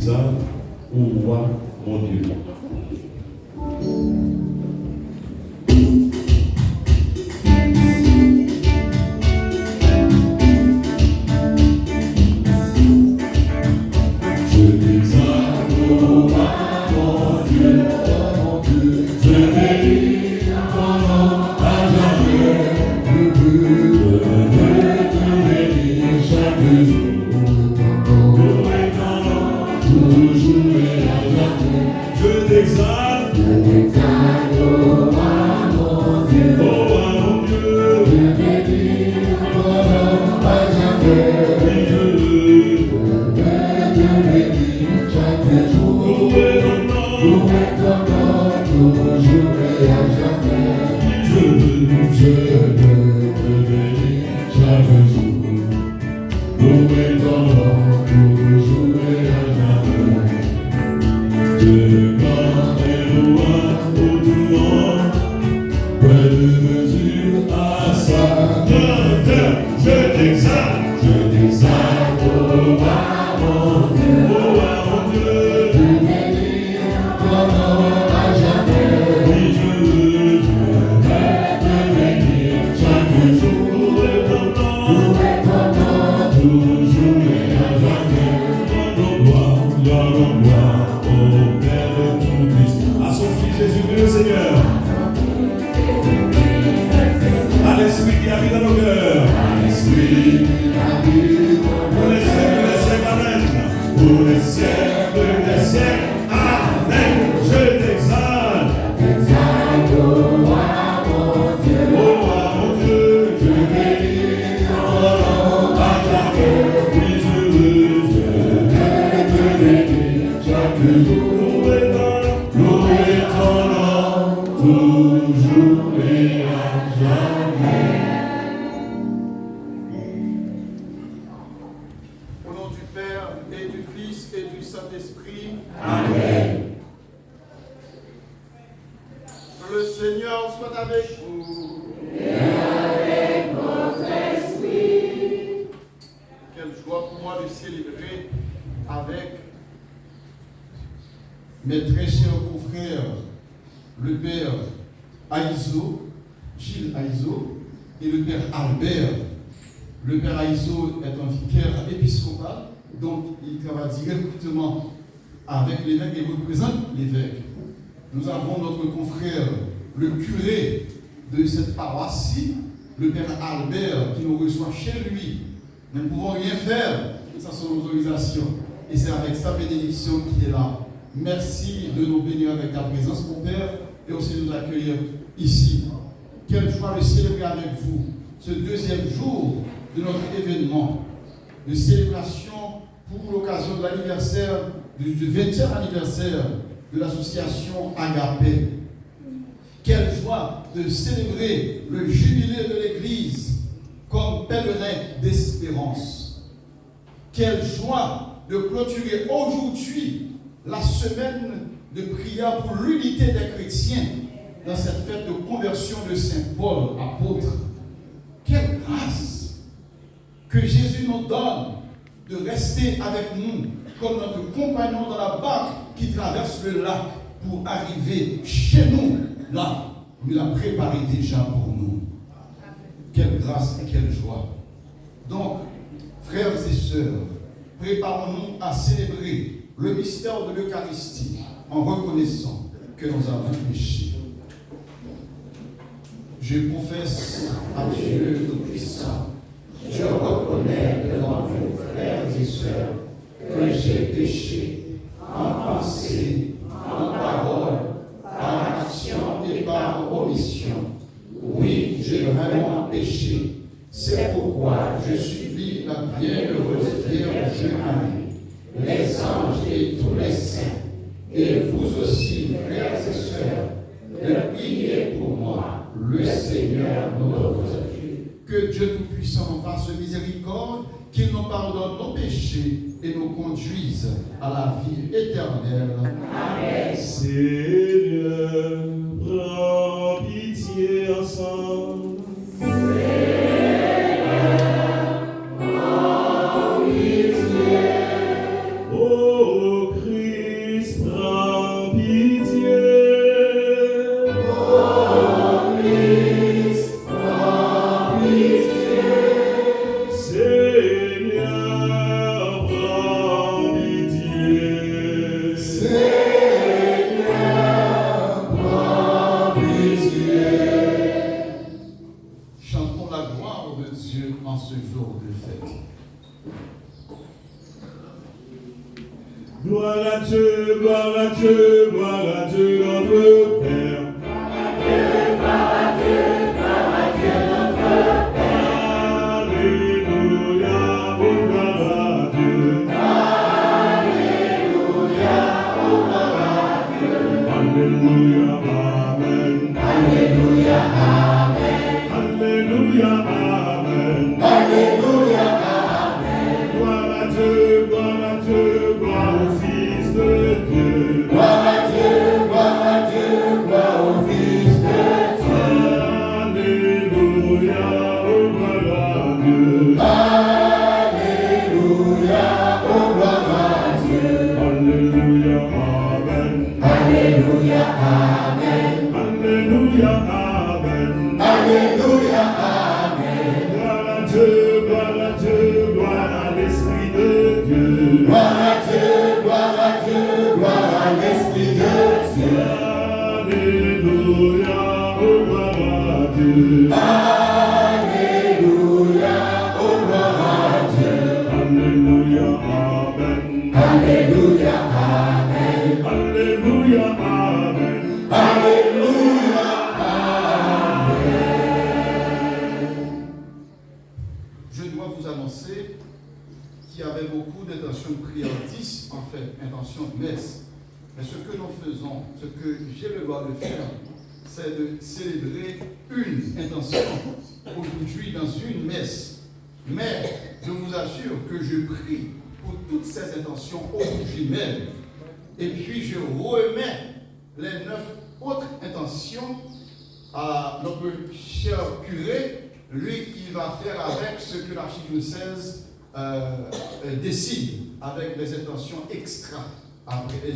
Ça, au roi, mon Dieu. Mes très chers confrères, le père Aïzo, Gilles Aïzo, et le père Albert. Le père Aïzo est un vicaire épiscopal, donc il travaille directement avec l'évêque et représente l'évêque. Nous avons notre confrère, le curé de cette paroisse-ci, le père Albert, qui nous reçoit chez lui. Nous ne pouvons rien faire sans son autorisation. Et c'est avec sa bénédiction qu'il est là. Merci de nous bénir avec ta présence, mon Père, et aussi de nous accueillir ici. Quelle joie de célébrer avec vous ce deuxième jour de notre événement de célébration pour l'occasion de l'anniversaire, du 20e anniversaire de l'association Agapé. Quelle joie de célébrer le jubilé de l'Église comme pèlerin d'espérance. Quelle joie de clôturer aujourd'hui la semaine de prière pour l'unité des chrétiens dans cette fête de conversion de Saint Paul, apôtre. Quelle grâce que Jésus nous donne de rester avec nous comme notre compagnon dans la barque qui traverse le lac pour arriver chez nous, là où il a préparé déjà pour nous. Quelle grâce et quelle joie. Donc, frères et sœurs, préparons-nous à célébrer le mystère de l'Eucharistie en reconnaissant que nous avons péché. Je confesse à Dieu Tout-Puissant, je reconnais devant vous, frères et sœurs, que j'ai péché en pensée, en parole, par action et par omission. Oui, j'ai vraiment péché. C'est pourquoi je subis la bienheureuse Vierge Marie, les anges et tous les saints, et vous aussi, frères et sœurs, de prier pour moi, le Seigneur notre Dieu. Que Dieu Tout-Puissant nous fasse miséricorde, qu'il nous pardonne nos péchés et nous conduise à la vie éternelle. Amen. Seigneur, prends pitié ensemble. Oh, Gloire à Dieu, gloire à Dieu, gloire à Dieu, notre Père. Alléluia, oh gloire à Dieu. Alléluia, amen. Alléluia, amen. Alléluia. Gloire à Dieu, gloire au Fils de Dieu. Gloire à Dieu, gloire au Fils de Dieu. Alléluia, oh gloire à Dieu. Alléluia, oh gloire à Dieu. Alléluia, amen. Alléluia, amen. Alléluia, amen. Alléluia, amen. Gloire à Dieu, gloire à l'Esprit de Dieu. Gloire à Dieu, gloire à l'Esprit de Dieu. Alléluia, oh gloire à Dieu. Alléluia, oh gloire à Dieu. Alléluia, amen. Alléluia, amen. Alléluia, amen. Alléluia, amen. Je dois vous annoncer qu'il y avait beaucoup d'intentions de prière 10, en fait, intentions de messe. Mais ce que nous faisons, ce que j'ai le droit de faire, c'est de célébrer une intention aujourd'hui dans une messe. Mais je vous assure que je prie pour toutes ces intentions aujourd'hui même. Et puis je remets les 9 autres intentions à notre cher curé, lui qui va faire avec ce que l'archidiocèse décide, avec des intentions extra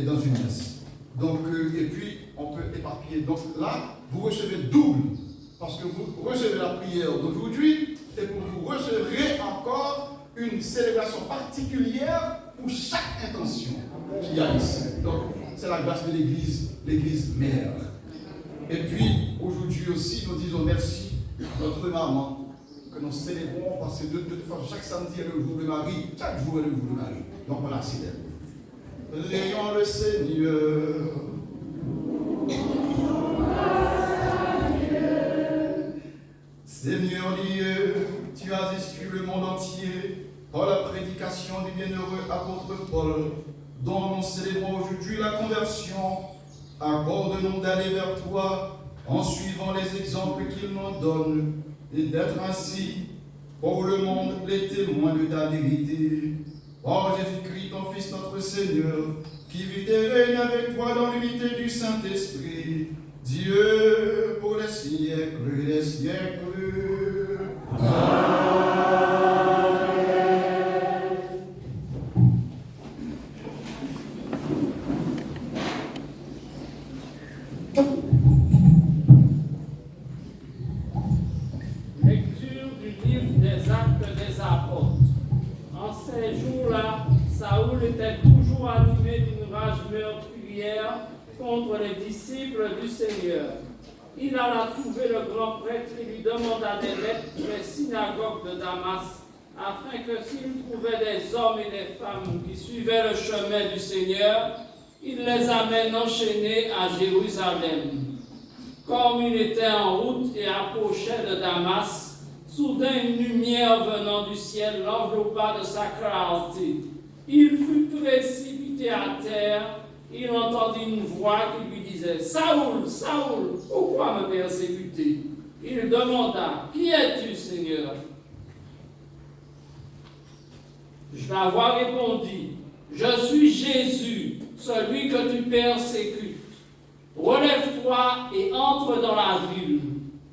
dans une messe. Donc, et puis on peut éparpiller. Donc là, vous recevez double, parce que vous recevez la prière d'aujourd'hui, et vous recevrez encore une célébration particulière pour chaque intention qu'il y a ici. Donc, c'est la grâce de l'Église mère. Et puis, aujourd'hui aussi, nous disons merci à notre maman, que nous célébrons, parce que de toute façon, chaque samedi est le jour de Marie, chaque jour est le jour de Marie. Donc, on la célèbre. Prions le Seigneur. Seigneur Dieu, tu as instruit le monde entier par la prédication du bienheureux apôtre Paul, dont nous célébrons aujourd'hui la conversion. Accorde-nous d'aller vers toi en suivant les exemples qu'il nous donne et d'être ainsi pour le monde les témoins de ta vérité. Par Jésus-Christ, ton Fils, notre Seigneur, qui vit et règne avec toi dans l'unité du Saint-Esprit, Dieu pour les siècles et les siècles. Lecture du livre des Actes des Apôtres. En ces jours-là, Saoul était toujours animé d'une rage meurtrière contre les disciples du Seigneur. Il alla trouver le grand prêtre et lui demanda des lettres pour les synagogues de Damas, afin que s'il trouvait des hommes et des femmes qui suivaient le chemin du Seigneur, il les amène enchaînés à Jérusalem. Comme il était en route et approchait de Damas, soudain une lumière venant du ciel l'enveloppa de sa clarté. Il fut précipité à terre. Il entendit une voix qui lui disait « Saoul, Saoul, pourquoi me persécuter ?» Il demanda « Qui es-tu, Seigneur ?» La voix répondit « Je suis Jésus, celui que tu persécutes. Relève-toi et entre dans la ville.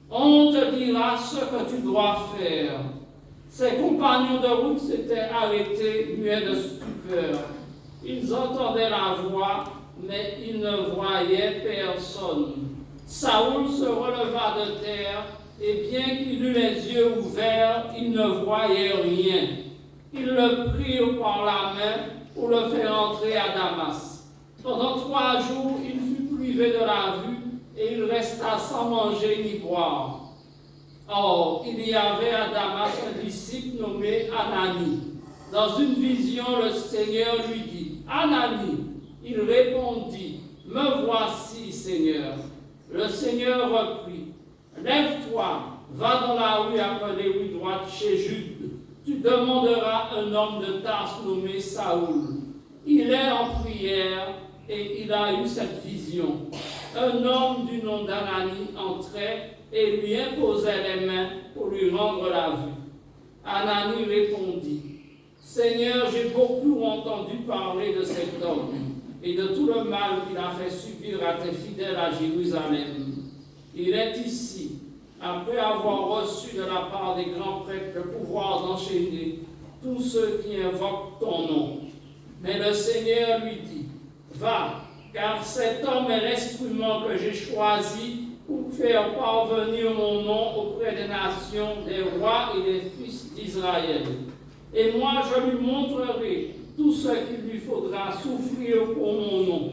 On te dira ce que tu dois faire. » Ses compagnons de route s'étaient arrêtés, muets de stupeur. Ils entendaient la voix, mais ils ne voyaient personne. Saoul se releva de terre, et bien qu'il eût les yeux ouverts, il ne voyait rien. Ils le prirent par la main pour le faire entrer à Damas. Pendant 3 jours, il fut privé de la vue, et il resta sans manger ni boire. Or, il y avait à Damas un disciple nommé Anani. Dans une vision, le Seigneur lui dit « Ananie, il répondit, me voici, Seigneur. Le Seigneur reprit, lève-toi, va dans la rue appelée rue droite chez Jude. Tu demanderas un homme de Tarse nommé Saoul. Il est en prière et il a eu cette vision. Un homme du nom d'Ananie entrait et lui imposait les mains pour lui rendre la vue. Ananie répondit, Seigneur, j'ai beaucoup entendu parler de cet homme et de tout le mal qu'il a fait subir à tes fidèles à Jérusalem. Il est ici, après avoir reçu de la part des grands prêtres le pouvoir d'enchaîner tous ceux qui invoquent ton nom. Mais le Seigneur lui dit, va, car cet homme est l'instrument que j'ai choisi pour faire parvenir mon nom auprès des nations, des rois et des fils d'Israël. Et moi, je lui montrerai tout ce qu'il lui faudra souffrir pour mon nom.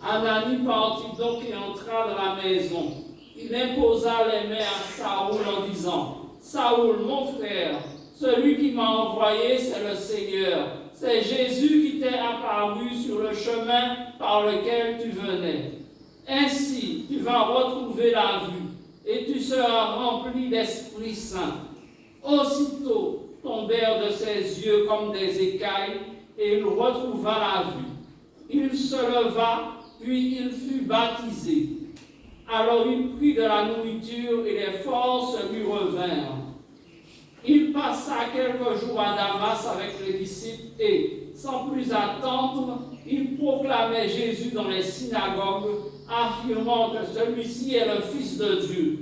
Ananie partit donc et entra dans la maison. Il imposa les mains à Saoul en disant, Saoul, mon frère, celui qui m'a envoyé, c'est le Seigneur. C'est Jésus qui t'est apparu sur le chemin par lequel tu venais. Ainsi, tu vas retrouver la vue et tu seras rempli d'Esprit Saint. Aussitôt, tombèrent de ses yeux comme des écailles et il retrouva la vue. Il se leva, puis il fut baptisé. Alors il prit de la nourriture et les forces lui revinrent. Il passa quelques jours à Damas avec les disciples et, sans plus attendre, il proclamait Jésus dans les synagogues, affirmant que celui-ci est le Fils de Dieu.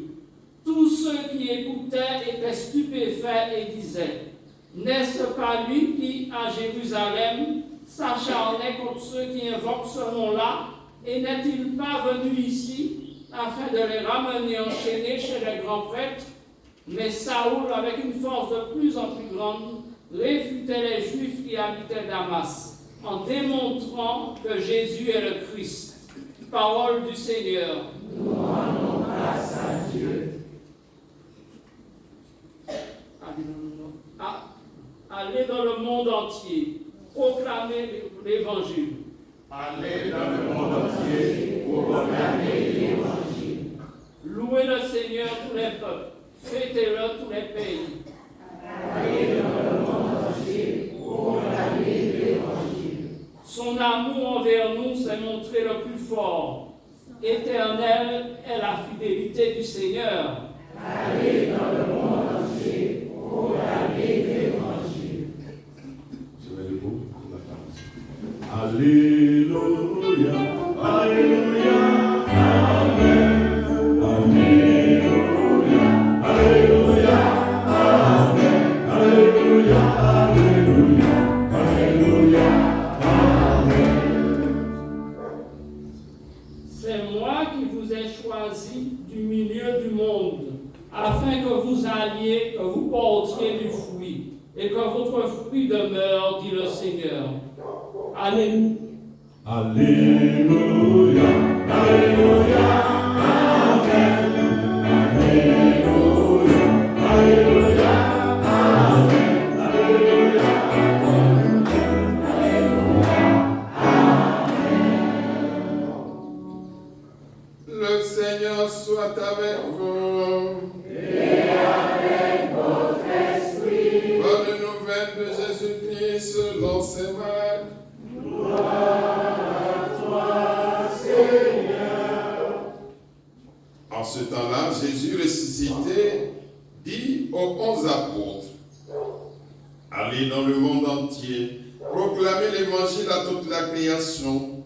Tous ceux qui écoutaient étaient stupéfaits et disaient, n'est-ce pas lui qui, à Jérusalem, s'acharnait contre ceux qui invoquent ce nom-là, et n'est-il pas venu ici afin de les ramener enchaînés chez les grands prêtres? Mais Saoul, avec une force de plus en plus grande, réfutait les Juifs qui habitaient Damas, en démontrant que Jésus est le Christ. Parole du Seigneur. Nous rendons grâce à Dieu. Allez dans le monde entier, proclamez l'Évangile. Allez dans le monde entier pour proclamer l'Évangile. Louez le Seigneur tous les peuples, fêtez-le tous les pays. Allez dans le monde entier pour proclamer l'Évangile. Son amour envers nous s'est montré le plus fort. Éternelle est la fidélité du Seigneur. Allez dans le monde entier pour proclamer l'Évangile. Je vais debout pour la table. Alléluia, Alléluia, Amen. Alléluia, Alléluia, Amen. Alléluia, Alléluia, Alléluia, Amen. C'est moi qui vous ai choisi du milieu du monde, afin que vous alliez, que vous portiez du fruit, et que votre fruit demeure, dit le Seigneur. Alléluia. Alléluia, Alléluia, Amen. Alléluia, Alléluia, Amen. Alléluia, Le Seigneur soit avec vous. Et avec votre esprit. Bonne nouvelle de Jésus-Christ selon ses mains. En ce temps-là, Jésus ressuscité dit aux 11 apôtres, allez dans le monde entier, proclamez l'évangile à toute la création.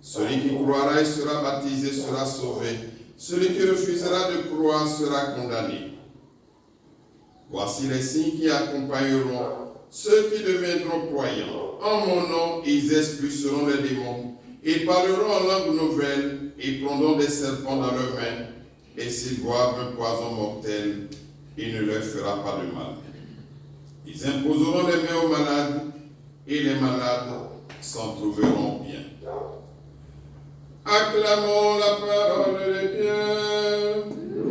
Celui qui croira et sera baptisé sera sauvé. Celui qui refusera de croire sera condamné. Voici les signes qui accompagneront ceux qui deviendront croyants. En mon nom, ils expulseront les démons. Ils parleront en langue nouvelle et prendront des serpents dans leurs mains. Et s'ils boivent un poison mortel, il ne leur fera pas de mal. Ils imposeront les mains aux malades et les malades s'en trouveront bien. Acclamons la parole de Dieu.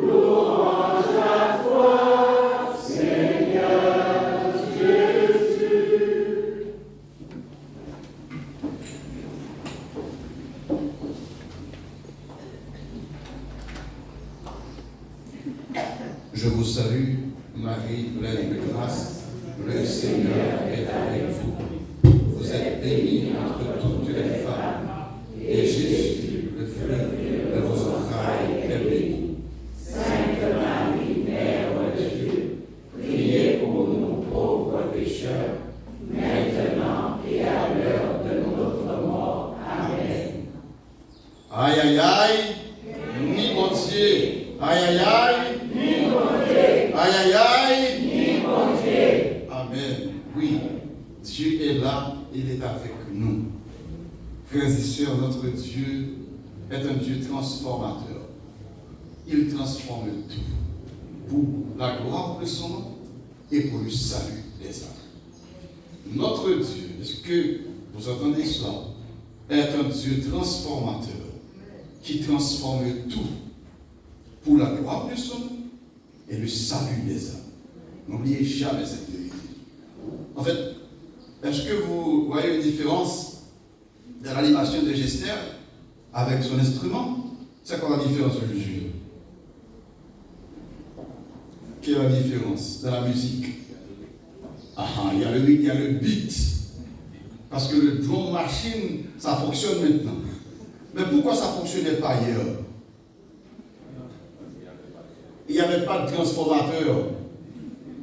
Louange à toi, Seigneur Jésus. Je vous salue, Marie, pleine de grâce, le Seigneur est avec vous. Vous êtes bénie entre toutes les femmes, et Jésus, le fruit de vos entrailles, est béni. Sainte Marie, Mère de Dieu, priez pour nous pauvres pécheurs, maintenant et à l'heure de notre mort. Amen. Aïe, aïe, aïe, ni bon Dieu. Aïe, aïe, aïe, Ni bon Dieu, aïe, aïe, aïe. ni bon Dieu. Amen. Oui, Dieu est là, il est avec nous. Frères et sœurs, notre Dieu est un Dieu transformateur. Il transforme tout pour la gloire de son nom et pour le salut des âmes. Notre Dieu, est-ce que vous entendez cela, est un Dieu transformateur qui transforme tout pour la gloire de son nom et le salut des âmes. N'oubliez jamais cette vérité. En fait, est-ce que vous voyez une différence dans l'animation de Gester avec son instrument? C'est quoi la différence aujourd'hui? Quelle est la différence dans la musique? Il y a le beat. Parce que le drum machine, ça fonctionne maintenant. Mais pourquoi ça ne fonctionnait pas hier? Il n'y avait pas de transformateur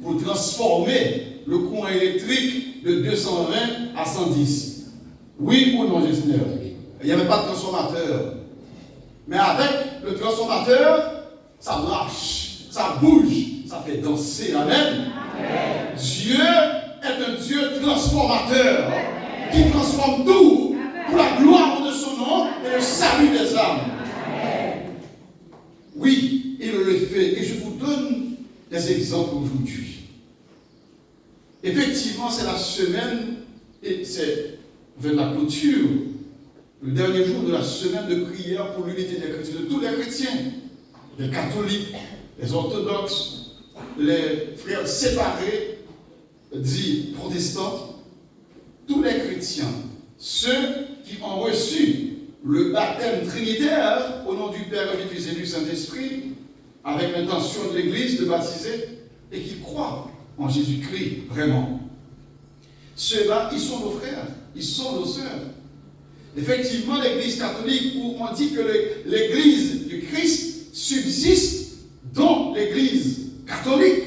pour transformer le courant électrique de 220 à 110. Oui ou non, Gessner? Il n'y avait pas de transformateur. Mais avec le transformateur, ça marche, ça bouge, ça fait danser. Amen. Amen. Dieu est un Dieu transformateur qui transforme tout pour la gloire de son nom et le salut des âmes. Amen. Oui, il le fait. Et je vous donne des exemples aujourd'hui. Effectivement, c'est la semaine, et c'est vers la clôture, le dernier jour de la semaine de prière pour l'unité des chrétiens, de tous les chrétiens, les catholiques, les orthodoxes, les frères séparés, dits protestants, tous les chrétiens, ceux qui ont reçu le baptême trinitaire au nom du Père, du Fils et du Saint-Esprit, avec l'intention de l'Église de baptiser, et qui croient en Jésus-Christ, vraiment. Ceux-là, ils sont nos frères, ils sont nos sœurs. Effectivement, l'Église catholique, où on dit que l'Église du Christ subsiste dans l'Église catholique,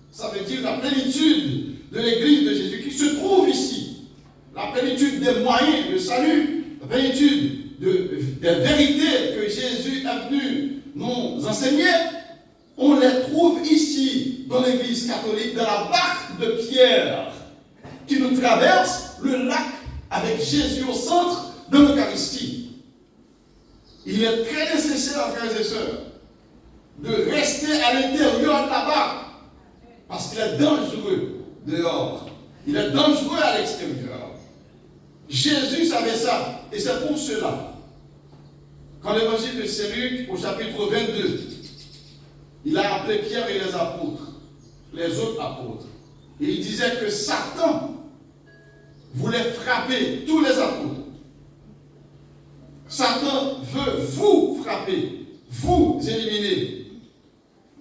ça veut dire la plénitude de l'Église de Jésus-Christ se trouve ici. La plénitude des moyens de salut, la plénitude des vérités que Jésus est venu nous enseigner, on les trouve ici, dans l'Église catholique, dans la barque de Pierre, qui nous traverse le lac avec Jésus au centre de l'Eucharistie. Il est très nécessaire, frères et sœurs, de rester à l'intérieur de la barque, parce qu'il est dangereux dehors. Il est dangereux à l'extérieur. Jésus savait ça, et c'est pour cela, quand l'évangile de Saint Luc, au chapitre 22, il a appelé Pierre et les apôtres, les autres apôtres. Et il disait que Satan voulait frapper tous les apôtres. Satan veut vous frapper, vous éliminer.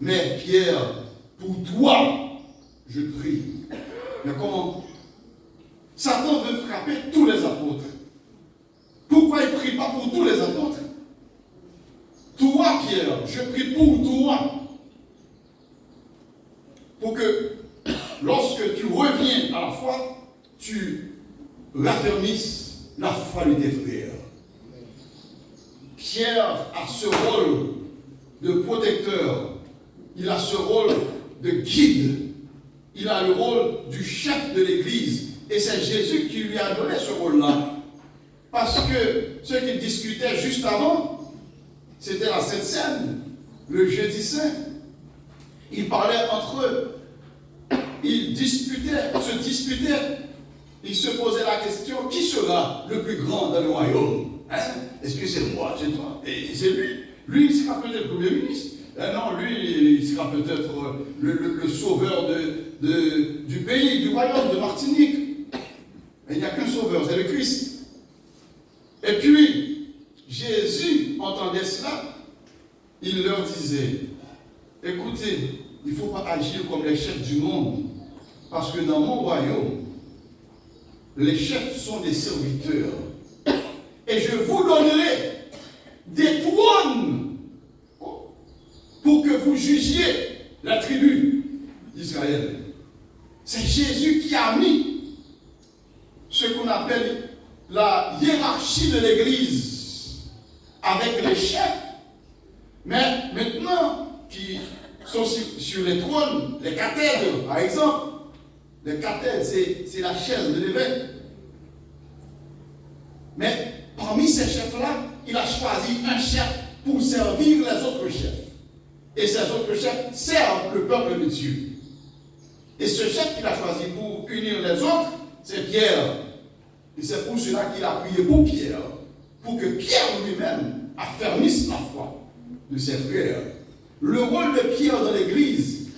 Mais Pierre, pour toi, je prie. Mais comment? Satan veut frapper tous les apôtres. Pourquoi il ne prie pas pour tous les apôtres? Toi, Pierre, je prie pour toi. Pour que, lorsque tu reviens à la foi, tu raffermisses la foi de tes frères. Pierre a ce rôle de protecteur. Il a ce rôle de guide. Il a le rôle du chef de l'Église. Et c'est Jésus qui lui a donné ce rôle-là. Parce que ce qu'ils discutaient juste avant, c'était la Sainte Seine, le jeudi saint. Ils parlaient entre eux. Ils se disputaient. Ils se posaient la question, qui sera le plus grand dans le royaume? Est-ce que c'est moi, c'est toi? Et c'est lui. Lui, il sera peut-être le Premier ministre. Non, lui, il sera peut-être le sauveur du pays, du royaume de Martinique. Mais il n'y a qu'un sauveur, c'est le Christ. Et puis, Jésus entendait cela. Il leur disait, écoutez, il ne faut pas agir comme les chefs du monde. Parce que dans mon royaume, les chefs sont des serviteurs. Et je vous donnerai des trônes pour que vous jugiez la tribu d'Israël. C'est Jésus qui a mis ce qu'on appelle la hiérarchie de l'Église avec les chefs. Mais maintenant, qui sont sur les trônes, les cathèdres, par exemple. Les cathèdres, c'est la chaise de l'évêque. Mais parmi ces chefs-là, il a choisi un chef pour servir les autres chefs. Et ces autres chefs servent le peuple de Dieu. Et ce chef qu'il a choisi pour unir les autres, c'est Pierre. Et c'est pour cela qu'il a prié pour Pierre, pour que Pierre lui-même affermisse la foi de ses frères. Le rôle de Pierre dans l'Église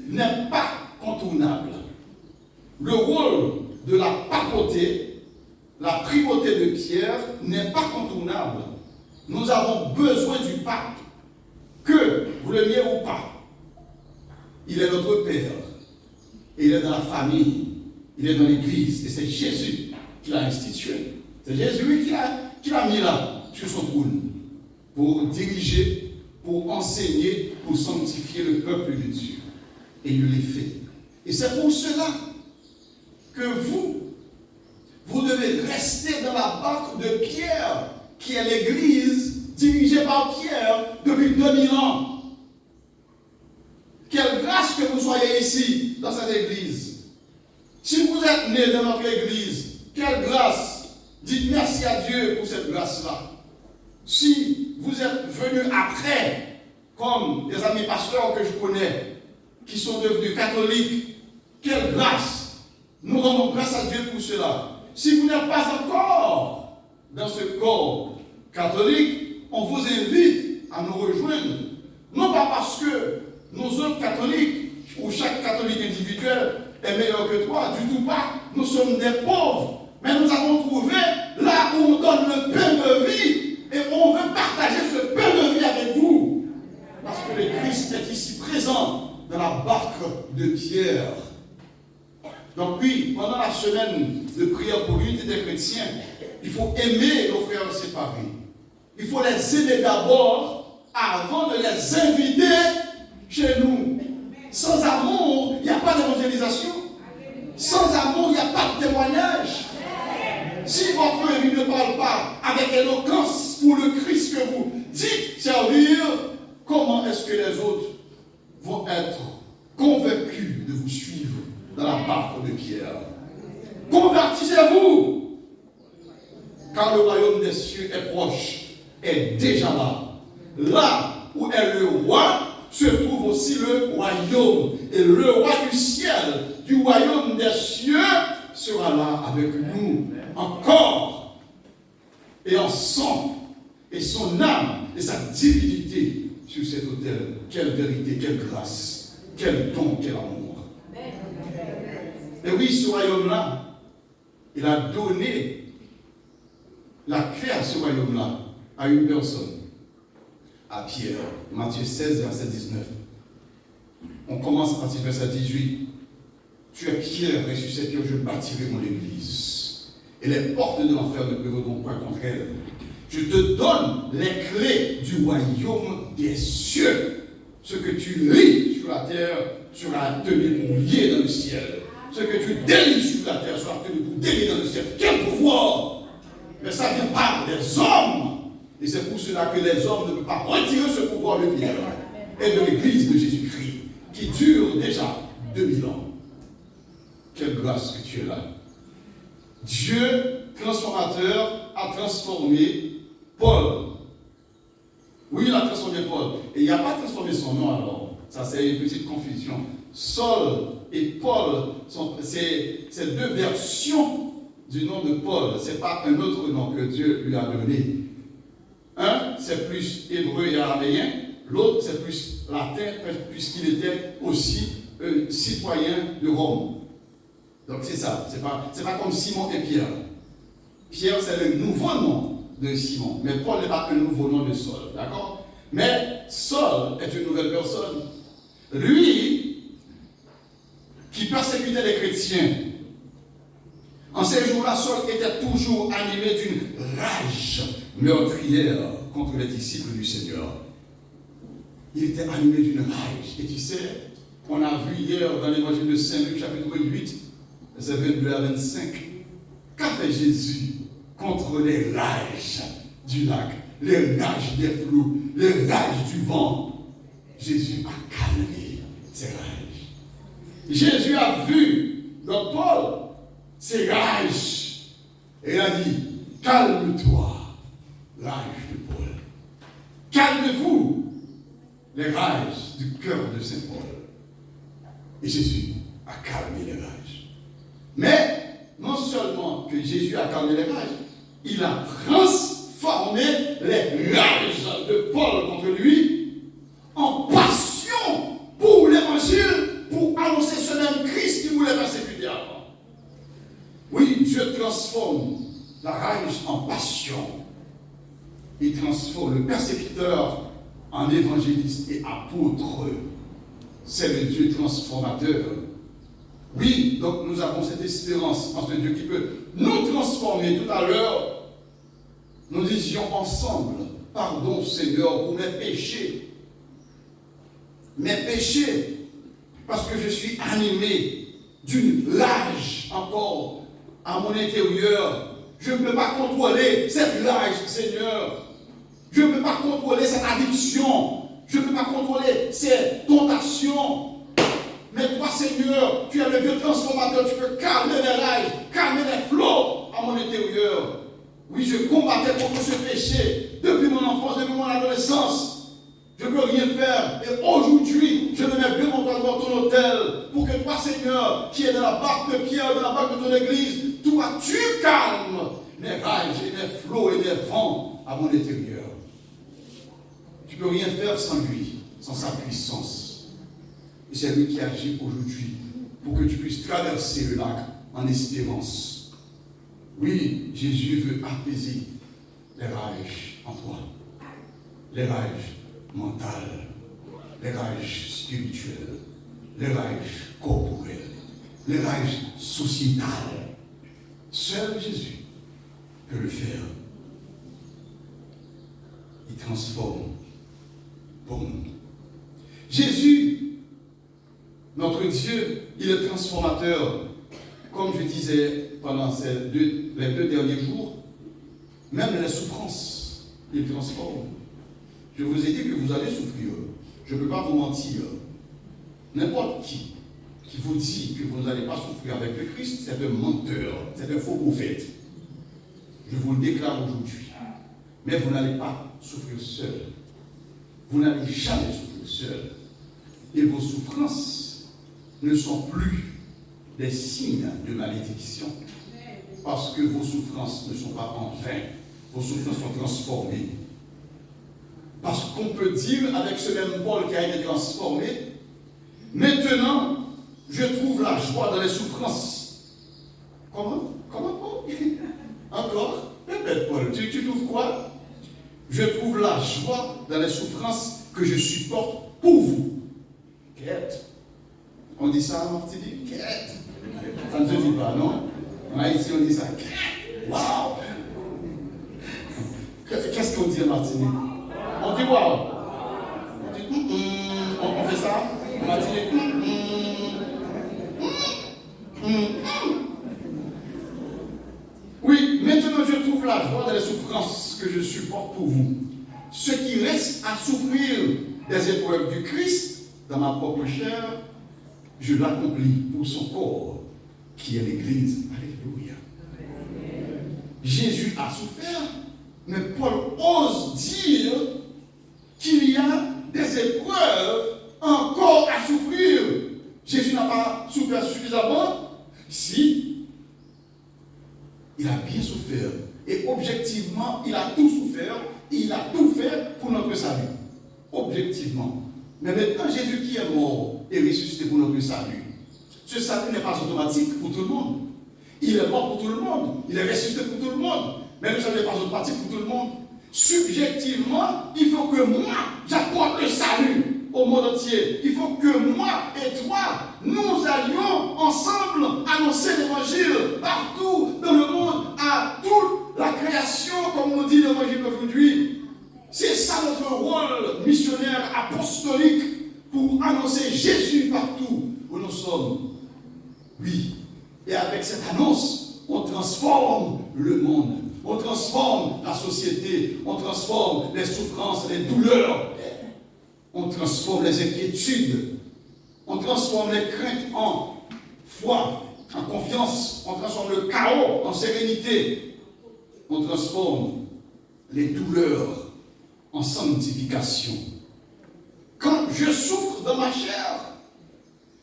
n'est pas contournable. Le rôle de la papauté, la primauté de Pierre n'est pas contournable. Nous avons besoin du pape, que vous le niez ou pas. Il est notre Père. Et il est dans la famille. Il est dans l'Église. Et c'est Jésus qui l'a institué. C'est Jésus qui l'a mis là, sur son trône, pour diriger, pour enseigner, pour sanctifier le peuple de Dieu. Et il l'a fait. Et c'est pour cela que vous devez rester dans la barque de Pierre, qui est l'Église dirigée par Pierre depuis 2000 ans. Quelle grâce que vous soyez ici, dans cette Église. Si vous êtes né dans notre Église, quelle grâce. Dites merci à Dieu pour cette grâce-là. Si vous êtes venus après, comme des amis pasteurs que je connais, qui sont devenus catholiques, quelle grâce. Nous rendons grâce à Dieu pour cela. Si vous n'êtes pas encore dans ce corps catholique, on vous invite à nous rejoindre. Non pas parce que nos autres catholiques, ou chaque catholique individuel est meilleur que toi, du tout pas. Nous sommes des pauvres. Mais nous avons trouvé là où on donne le pain de vie et on veut partager ce pain de vie avec vous. Parce que le Christ est ici présent dans la barque de Pierre. Donc oui, pendant la semaine de prière pour l'unité des chrétiens, il faut aimer nos frères séparés. Il faut les aimer d'abord avant de les inviter chez nous. Sans amour, il n'y a pas d'évangélisation. Sans amour, il n'y a pas de témoignage. Si votre vie ne parle pas avec éloquence pour le Christ que vous dites servir, comment est-ce que les autres vont être convaincus de vous suivre dans la barque de Pierre? Convertissez-vous, car le royaume des cieux est proche, est déjà là. Là où est le roi, se trouve aussi le royaume. Et le roi du ciel, du royaume des cieux, sera là avec nous encore. Et en sang, et son âme, et sa divinité sur cet autel. Quelle vérité, quelle grâce, quel don, quel amour. Et oui, ce royaume-là, il a donné la clé à ce royaume-là à une personne, à Pierre. Matthieu 16, verset 19. On commence à partir du verset 18. Tu es Pierre, et sur cette pierre je bâtirai mon église. Et les portes de l'enfer ne prévaudront point contre elle. Je te donne les clés du royaume des cieux. Ce que tu lis sur la terre sera tenu pour lier dans le ciel. Ce que tu délies sur la terre sera tenu pour délier dans le ciel. Quel pouvoir! Mais ça vient par des hommes. Et c'est pour cela que les hommes ne peuvent pas retirer ce pouvoir de Pierre et de l'église de Jésus-Christ, qui dure déjà 2000 ans. Quelle grâce que tu es là. Dieu, transformateur, a transformé Paul. Oui, il a transformé Paul. Et il n'a pas transformé son nom alors. Ça, c'est une petite confusion. Saul et Paul, c'est deux versions du nom de Paul. Ce n'est pas un autre nom que Dieu lui a donné. Un, c'est plus hébreu et araméen. L'autre, c'est plus latin, puisqu'il était aussi citoyen de Rome. Donc c'est ça. C'est pas comme Simon et Pierre. Pierre, c'est le nouveau nom de Simon. Mais Paul n'est pas un nouveau nom de Saul. D'accord? Mais Saul est une nouvelle personne. lui qui persécutait les chrétiens, en ces jours-là, Saul était toujours animé d'une rage meurtrière contre les disciples du Seigneur. Il était animé d'une rage. Et tu sais, on a vu hier dans l'évangile de Saint-Luc, chapitre 8, verset 22 à 25, qu'a fait Jésus contre les rages du lac, les rages des flots, les rages du vent? Jésus a calmé ces rages. Jésus a vu dans Paul ces rages. Et il a dit, calme-toi, rage de Paul. Calmez-vous, les rages du cœur de Saint Paul. Et Jésus a calmé les rages. Mais non seulement que Jésus a calmé les rages, il a transformé les rages de Paul contre lui en passion pour l'évangile, pour annoncer ce même Christ qui voulait persécuter avant. Oui, Dieu transforme la rage en passion. Il transforme le persécuteur en évangéliste et apôtre. C'est le Dieu transformateur. Oui, donc nous avons cette espérance en ce Dieu qui peut nous transformer. Tout à l'heure, nous disions ensemble, pardon Seigneur pour mes péchés. Mes péchés, parce que je suis animé d'une rage encore à mon intérieur. Je ne peux pas contrôler cette rage, Seigneur. Je ne peux pas contrôler cette addiction. Je ne peux pas contrôler ces tentations. Mais toi, Seigneur, tu es le Dieu transformateur. Tu peux calmer les rages, calmer les flots à mon intérieur. Oui, je combattais contre ce péché depuis mon enfance, depuis mon adolescence. Je ne peux rien faire. Et aujourd'hui, je me mets devant ton autel pour que toi, Seigneur, qui es dans la barque de pierre, dans la barque de ton église, toi, tu calmes les rages et les flots et les vents à mon intérieur. Tu ne peux rien faire sans lui, sans sa puissance. Et c'est lui qui agit aujourd'hui pour que tu puisses traverser le lac en espérance. Oui, Jésus veut apaiser les rages en toi. Les rages mentales, les rages spirituelles, les rages corporelles, les rages sociétales. Seul Jésus peut le faire. Il transforme pour nous. Jésus, notre Dieu, il est transformateur. Comme je disais pendant les 2 derniers jours, même les souffrances, il transforme. Je vous ai dit que vous allez souffrir. Je ne peux pas vous mentir. N'importe qui vous dit que vous n'allez pas souffrir avec le Christ, c'est un menteur, c'est un faux prophète. Je vous le déclare aujourd'hui. Mais vous n'allez pas souffrir seul. Vous n'allez jamais souffrir seul. Et vos souffrances ne sont plus des signes de malédiction. Parce que vos souffrances ne sont pas en vain. Vos souffrances sont transformées. Parce qu'on peut dire avec ce même Paul qui a été transformé, maintenant, je trouve la joie dans les souffrances. Comment Paul? Encore? Répète Paul, tu trouves quoi? Je trouve la joie dans les souffrances que je supporte pour vous. Quête. On dit ça en Martinique? Quête. Ça ne se dit pas, non? En Haïti, on dit ça. Quête. Waouh! Qu'est-ce qu'on dit en Martinique? On dit waouh. On dit on fait ça. On a dit Oui, maintenant je trouve la joie dans les souffrances que je supporte pour vous. Ce qui reste à souffrir des épreuves du Christ dans ma propre chair, je l'accomplis pour son corps, qui est l'Église. Alléluia. Jésus a souffert, mais Paul ose dire qu'il y a des épreuves encore à souffrir. Jésus n'a pas souffert suffisamment. Si, il a bien souffert. Et objectivement, il a tout souffert. Il a tout fait pour notre salut. Objectivement. Mais maintenant, Jésus qui est mort et ressuscité pour notre salut, ce salut n'est pas automatique pour tout le monde. Il est mort pour tout le monde. Il est ressuscité pour tout le monde. Mais le salut n'est pas automatique pour tout le monde. Subjectivement, il faut que moi, j'apporte le salut au monde entier. Il faut que moi et toi, nous allions ensemble annoncer l'évangile partout dans le monde, à toute la création, comme nous dit l'évangile d'aujourd'hui. C'est ça notre rôle missionnaire apostolique, pour annoncer Jésus partout où nous sommes. Oui, et avec cette annonce, on transforme le monde, on transforme la société, on transforme les souffrances, les douleurs, on transforme les inquiétudes, on transforme les craintes en foi, en confiance, on transforme le chaos en sérénité, on transforme les douleurs en sanctification. Quand je souffre dans ma chair,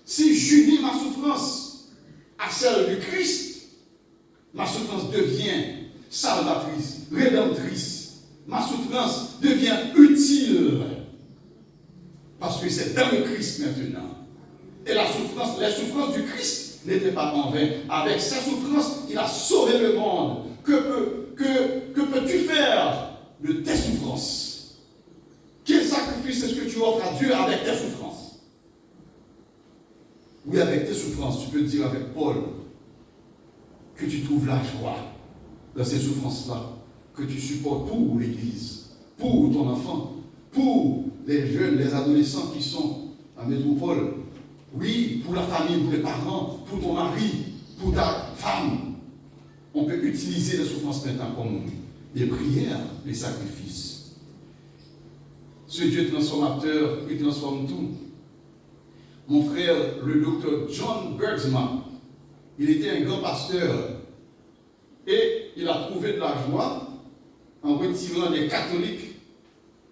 si j'unis ma souffrance à celle du Christ, ma souffrance devient salvatrice, rédemptrice. Ma souffrance devient utile. Parce que c'est dans le Christ maintenant. Et les souffrances du Christ n'étaient pas en vain. Avec sa souffrance, il a sauvé le monde. Que peux-tu faire de tes souffrances? Quel sacrifice est-ce que tu offres à Dieu avec tes souffrances? Oui, avec tes souffrances, tu peux dire avec Paul que tu trouves la joie dans ces souffrances-là, que tu supportes pour l'Église, pour ton enfant, pour les jeunes, les adolescents qui sont en métropole, oui, pour la famille, pour les parents, pour ton mari, pour ta femme. On peut utiliser les souffrances maintenant comme des prières, des sacrifices. Ce Dieu transformateur, il transforme tout. Mon frère, le docteur John Bergsma, il était un grand pasteur et il a trouvé de la joie en retirant les catholiques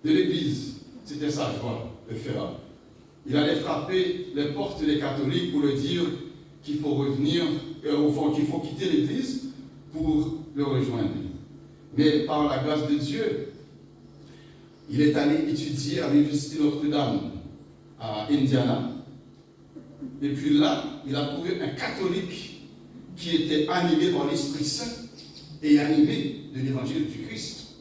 de l'église. C'était sa joie de faire. Il allait frapper les portes des catholiques pour leur dire qu'il faut revenir, qu'il faut quitter l'église pour le rejoindre. Mais par la grâce de Dieu, il est allé étudier à l'université Notre-Dame à Indiana. Et puis là, il a trouvé un catholique qui était animé par l'Esprit Saint et animé de l'évangile du Christ.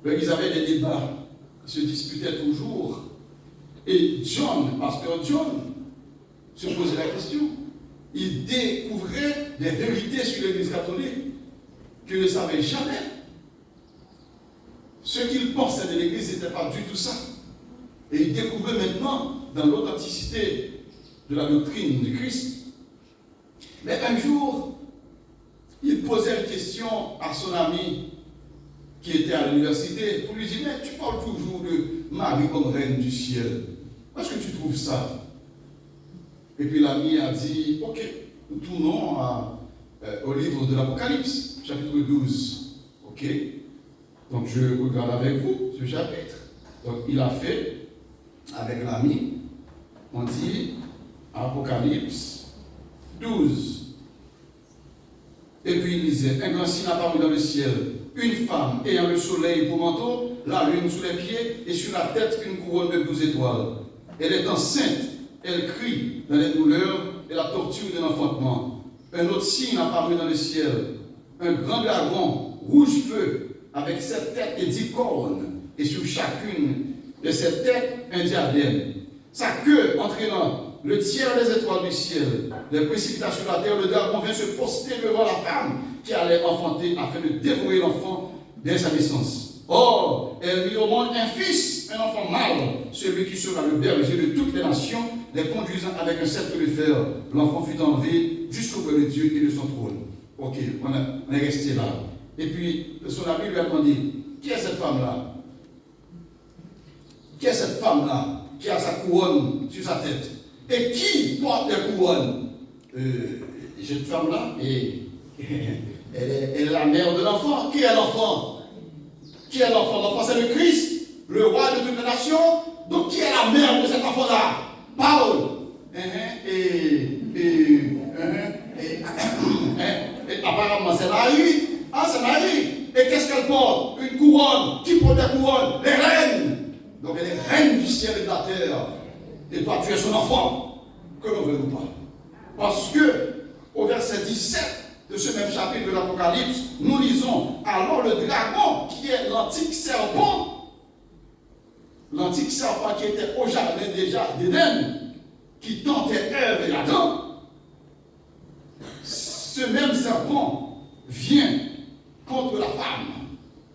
Donc, ils avaient des débats, ils se disputaient toujours. Et pasteur John, se posait la question. Il découvrait des vérités sur l'Église catholique qu'il ne savait jamais. Ce qu'il pensait de l'Église n'était pas du tout ça. Et il découvrait maintenant dans l'authenticité de la doctrine du Christ. Mais un jour, il posait une question à son ami qui était à l'université pour lui dire: mais tu parles toujours de Marie comme reine du ciel. Où est-ce que tu trouves ça? Et puis l'ami a dit: ok, nous tournons au livre de l'Apocalypse, chapitre 12. Ok, donc je regarde avec vous ce chapitre. Donc il a fait avec l'ami, on dit Apocalypse 12. Et puis il disait: un grand signe apparut dans le ciel, une femme ayant le soleil pour manteau, la lune sous les pieds et sur la tête une couronne de 12 étoiles. Elle est enceinte, elle crie dans les douleurs et la torture de l'enfantement. Un autre signe apparut dans le ciel, un grand dragon, rouge feu, avec 7 têtes et 10 cornes, et sur chacune de ces têtes un diadème. Sa queue entraînant le tiers des étoiles du ciel, les précipita sur la terre. Le dragon vient se poster devant la femme qui allait enfanter afin de dévorer l'enfant dès sa naissance. Or, elle mit au monde un fils, un enfant mâle, celui qui sera le berger de toutes les nations, les conduisant avec un sceptre de fer. L'enfant fut enlevé jusqu'auprès de Dieu et de son trône. Ok, on est resté là. Et puis, son ami lui a demandé: qui est cette femme-là? Qui est cette femme-là qui a sa couronne sur sa tête? Et qui porte la couronne? Cette femme-là, elle est la mère de l'enfant. Qui est l'enfant? Qui est l'enfant? L'enfant, c'est le Christ, le roi de toutes les nations. Donc, qui est la mère de cet enfant-là? Paul. Et apparemment, c'est Marie. Ah, c'est Marie. Et qu'est-ce qu'elle porte? Une couronne. Qui porte la couronne? Les reines. Donc, elle est reine du ciel et de la terre. Et toi, tu es son enfant. Que l'on veut ou pas. Parce que, au verset 17 de ce même chapitre de l'Apocalypse, nous lisons: alors le dragon, qui est l'antique serpent, l'antique serpent qui était au jardin déjà d'Éden, qui tentait Ève et Adam, ce même serpent vient contre la femme,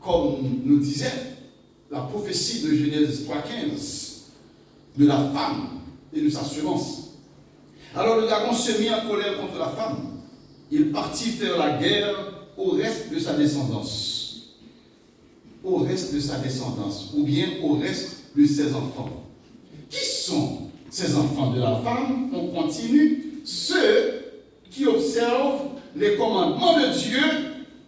comme nous disait la prophétie de Genèse 3,15, de la femme et de sa semence. Alors le dragon se mit en colère contre la femme. Il partit faire la guerre au reste de sa descendance. Au reste de sa descendance, ou bien au reste de ses enfants. Qui sont ces enfants de la femme? On continue. Ceux qui observent les commandements de Dieu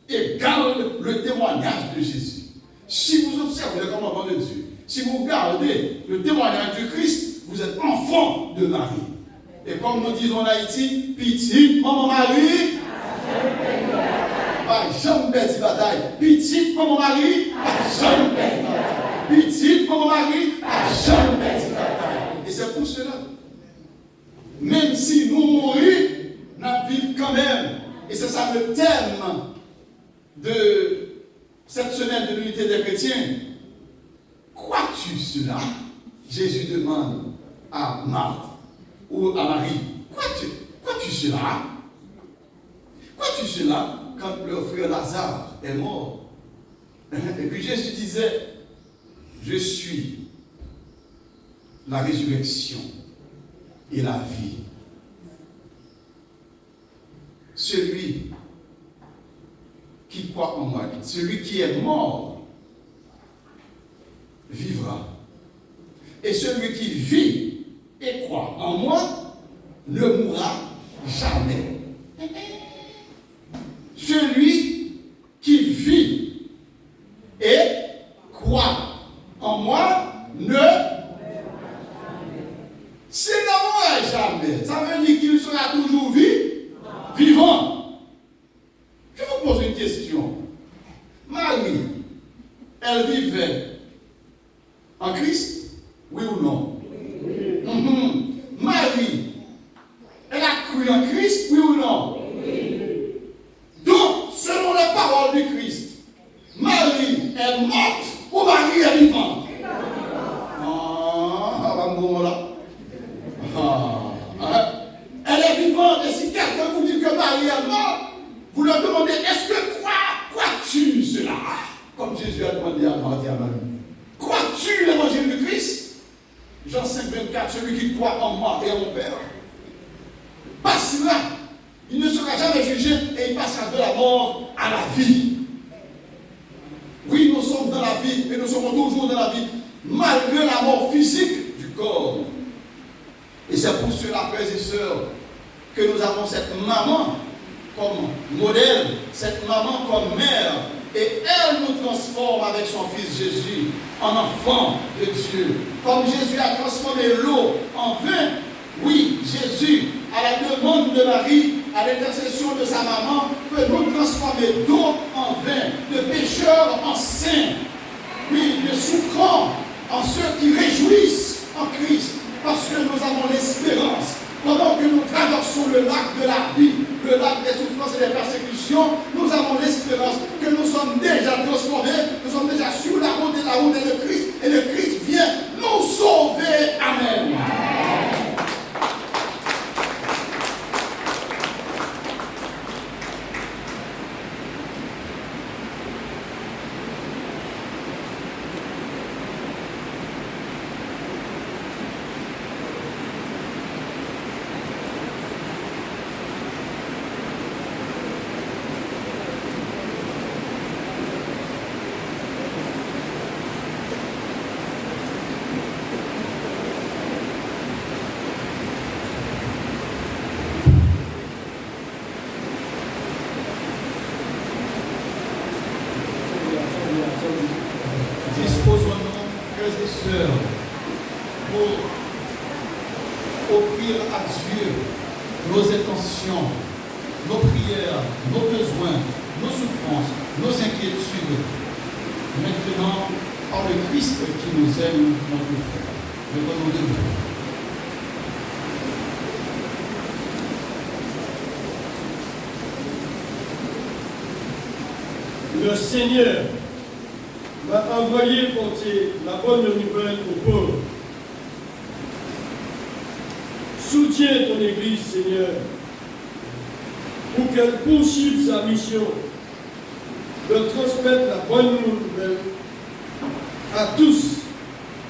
et gardent le témoignage de Jésus. Si vous observez les commandements de Dieu, si vous gardez le témoignage de Christ, vous êtes enfant de Marie. Et comme nous disons en Haïti, petite maman Marie, pas jamais perdre bataille. Petite maman Marie, pas jamais perdre bataille. Petite maman Marie, pas jamais perdre bataille. Et c'est pour cela, même si nous mourons, nous vivons quand même. Et c'est ça le thème de cette semaine de l'unité des chrétiens. Crois-tu cela? Jésus demande à Marthe ou à Marie. Crois-tu cela? Crois-tu cela quand leur frère Lazare est mort? Et puis Jésus disait, je suis la résurrection et la vie. Celui qui croit en moi, celui qui est mort, vivra. Et celui qui vit et croit en moi ne mourra jamais. Celui qui vit et croit en moi ne mourra jamais. Ça veut dire qu'il sera toujours vivant. Je vous pose une question. Marie, elle vivait en Christ? Oui ou non? Oui. Marie, elle a cru en Christ? Oui ou non? Oui. Donc, selon les paroles du Christ, Marie est morte ou Marie est vivante? Elle est vivante. Et si quelqu'un vous dit que Marie est morte, vous leur demandez, est-ce que crois-tu cela? Comme Jésus a demandé à Marthe et à Marie. Crois-tu l'évangile du Christ? Jean 5, 24, celui qui croit en moi et en mon Père passera, il ne sera jamais jugé et il passera de la mort à la vie. Oui, nous sommes dans la vie et nous sommes toujours dans la vie, malgré la mort physique du corps. Et c'est pour cela, frères et sœurs, que nous avons cette maman comme modèle, cette maman comme mère, et elle nous transforme avec son fils Jésus en enfant de Dieu. Comme Jésus a transformé l'eau en vin, oui, Jésus, à la demande de Marie, à l'intercession de sa maman, peut nous transformer d'eau en vin, de pécheurs en saints, oui, de souffrants en ceux qui réjouissent en Christ, parce que nous avons l'espérance. Pendant que nous traversons le lac de la vie, le lac des souffrances et des persécutions, nous avons l'espérance que nous sommes déjà transformés, nous sommes déjà sur la route et la route est le Christ, et le Christ vient nous sauver. Amen. Disposons-nous, frères et sœurs, pour offrir à Dieu nos intentions, nos prières, nos besoins, nos souffrances, nos inquiétudes. Maintenant, par le Christ qui nous aime, notre frère. Revenons de nous. Le Seigneur m'a envoyé porter la bonne nouvelle aux pauvres. Soutiens ton Église, Seigneur, pour qu'elle poursuive sa mission de transmettre la bonne nouvelle à tous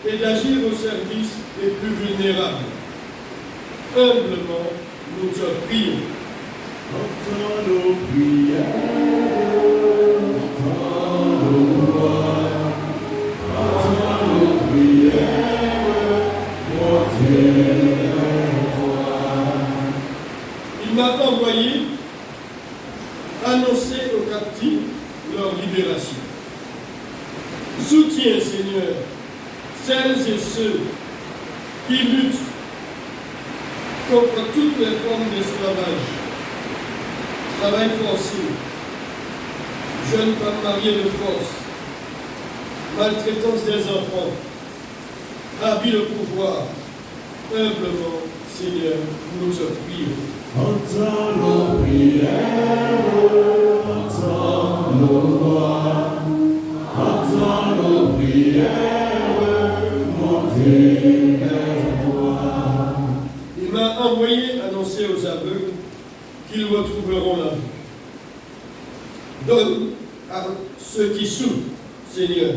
et d'agir au service des plus vulnérables. Humblement, nous te prions. Entends nos prières, entends nos voix, entends nos prières, mon Dieu. Il m'a envoyé annoncer aux captifs leur libération. Soutiens, Seigneur, celles et ceux qui luttent contre toutes les formes d'esclavage, travail forcé, jeunes femmes mariées de force, maltraitance des enfants, abus de pouvoir. Humblement, Seigneur, nous te prions. Entends nos prières, entends nos voix, entends nos prières, mon Dieu, vers toi. Il m'a envoyé annoncer aux aveugles qu'ils retrouveront la vie. Donne à ceux qui souffrent, Seigneur,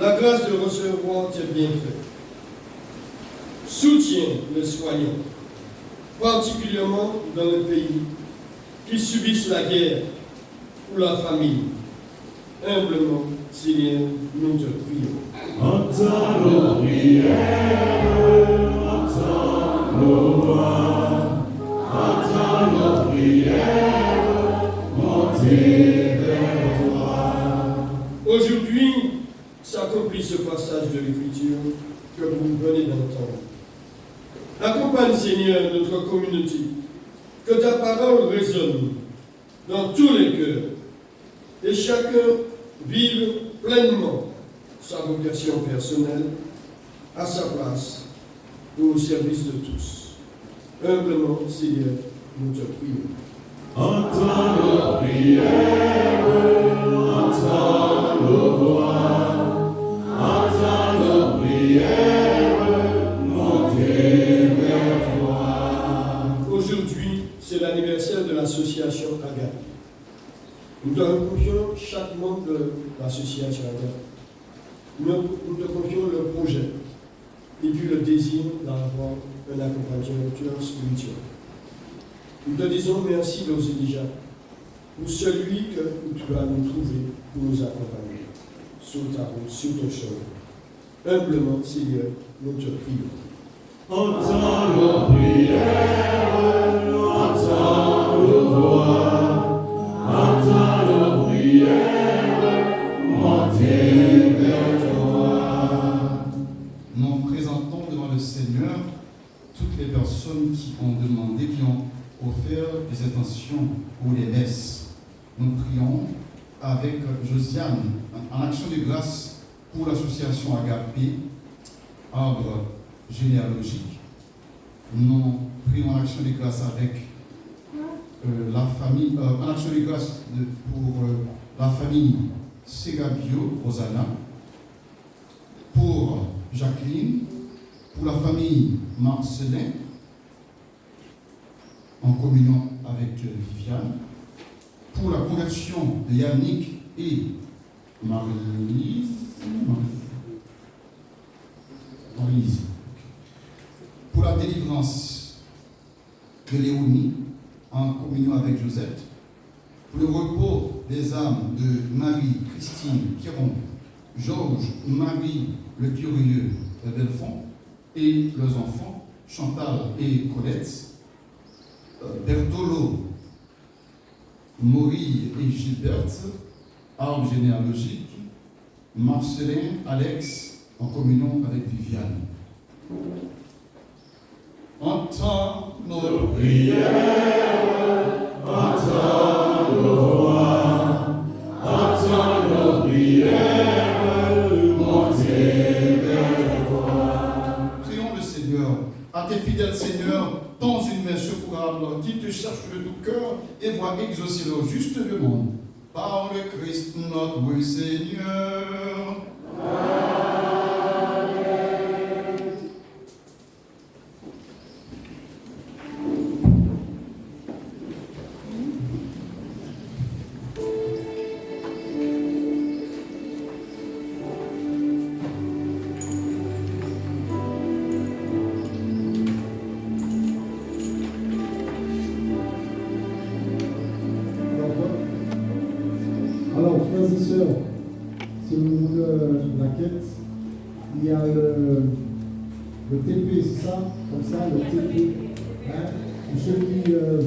la grâce de recevoir tes bienfaits. Soutiens les soignants, particulièrement dans les pays qui subissent la guerre ou la famine. Humblement, Seigneur, nous te prions. Entends nos prières, entends nos voix, entends nos prières, mon Dieu, vers toi. Aujourd'hui, s'accomplit ce passage de l'Écriture que vous venez d'entendre. Accompagne, Seigneur, notre communauté, que ta parole résonne dans tous les cœurs et chacun vive pleinement sa vocation personnelle à sa place ou au service de tous. Humblement, Seigneur, nous te prions. Entends nos prières, entends nos voix, entends nos prières, mon Dieu, vers toi. Aujourd'hui, c'est l'anniversaire de l'association Agape. Nous te confions chaque membre de l'association Agape. Nous te confions le projet et puis le désir d'avoir un accompagnateur spirituel. Nous te disons merci d'ores et déjà pour celui que tu vas nous trouver pour nous accompagner sur ta route, sur ton chemin. Humblement, Seigneur, nous te prions. Entends nos prières, entends nos voix, entends nos prières, mon Dieu, vers toi. Nous présentons devant le Seigneur toutes les personnes qui ont demandé, qui ont offert des intentions pour les messes. Nous prions avec Josiane en action de grâce pour l'association Agapé, arbre généalogique. Nous prions en action de grâce avec la famille, en action de grâce pour la famille Segabio Rosanna, pour Jacqueline, pour la famille Marcelin, en communion avec Viviane, pour la conversion de Yannick et Marie-Lise, pour la délivrance de Léonie, en communion avec Josette, pour le repos des âmes de Marie-Christine Piron, Georges, Marie Le Curieux de Belfond et leurs enfants, Chantal et Colette, Bertolo, Maury et Gilberte, arbre généalogique, Marcelin, Alex, en communion avec Viviane. Entends nos Prières, entends nos voix, entends nos prières, mon Dieu, vers toi. Prions le Seigneur, à tes fidèles Seigneur, dans une main secourable, qui te cherchent de tout cœur et voient exaucer leur juste demande. Par le Christ notre Seigneur. et sœurs, si vous la quête, il y a le TP, c'est ça? Comme ça, le TP. Hein? Pour ceux qui veulent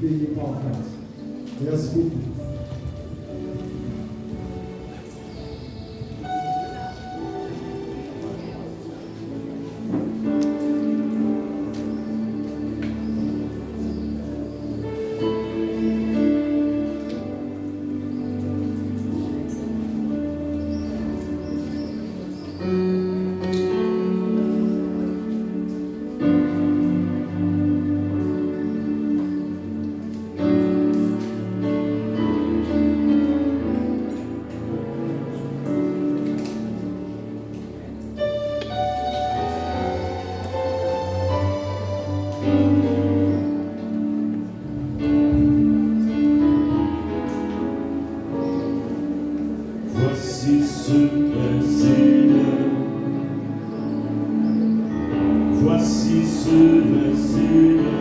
payer par carte. Merci beaucoup. Voici ce Seigneur. Voici ce Seigneur.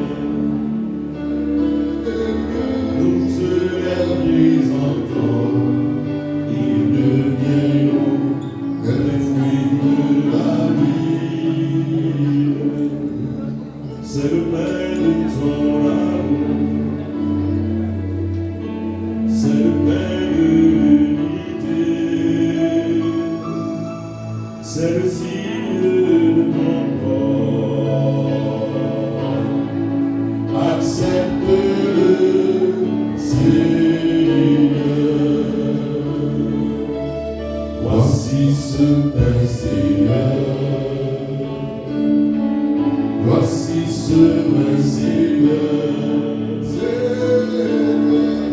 Nous te représentons. Il devient le fruit de la vie. C'est le Père de ton amour. C'est le Père de l'unité. C'est le signe de ton corps. Accepte-le, Seigneur. Voici ce Père Seigneur. Voici ce Père Seigneur.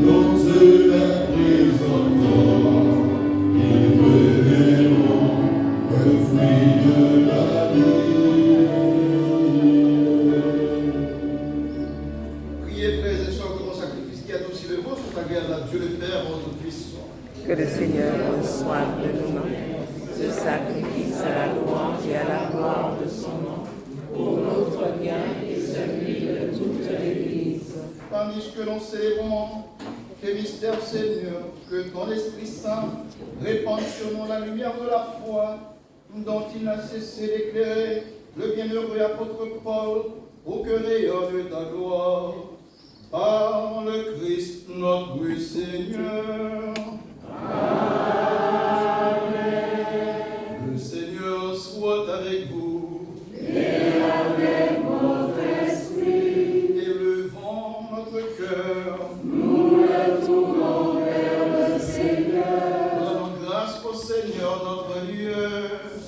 Nous te représentons. Il deviendront le fruit de la vie. Priez, frères et sœurs, que mon sacrifice qui a aussi le vôtre soit agréable à Dieu le Père, votre puissant. Que le Seigneur reçoive de nos mains ce sacrifice à la louange et à la gloire de son nom, pour notre bien et celui de toute l'Église. Tandis que nous célébrons tes mystères, Seigneur, que ton Esprit Saint répande sur nous la lumière de la foi, dont il n'a cessé d'éclairer le bienheureux apôtre Paul au cœur de ta gloire. Par le Christ notre Seigneur. Le Seigneur soit avec vous. Et avec votre esprit. Élevons notre cœur. Nous le tournons vers le Seigneur. Rendons grâce au Seigneur notre Dieu.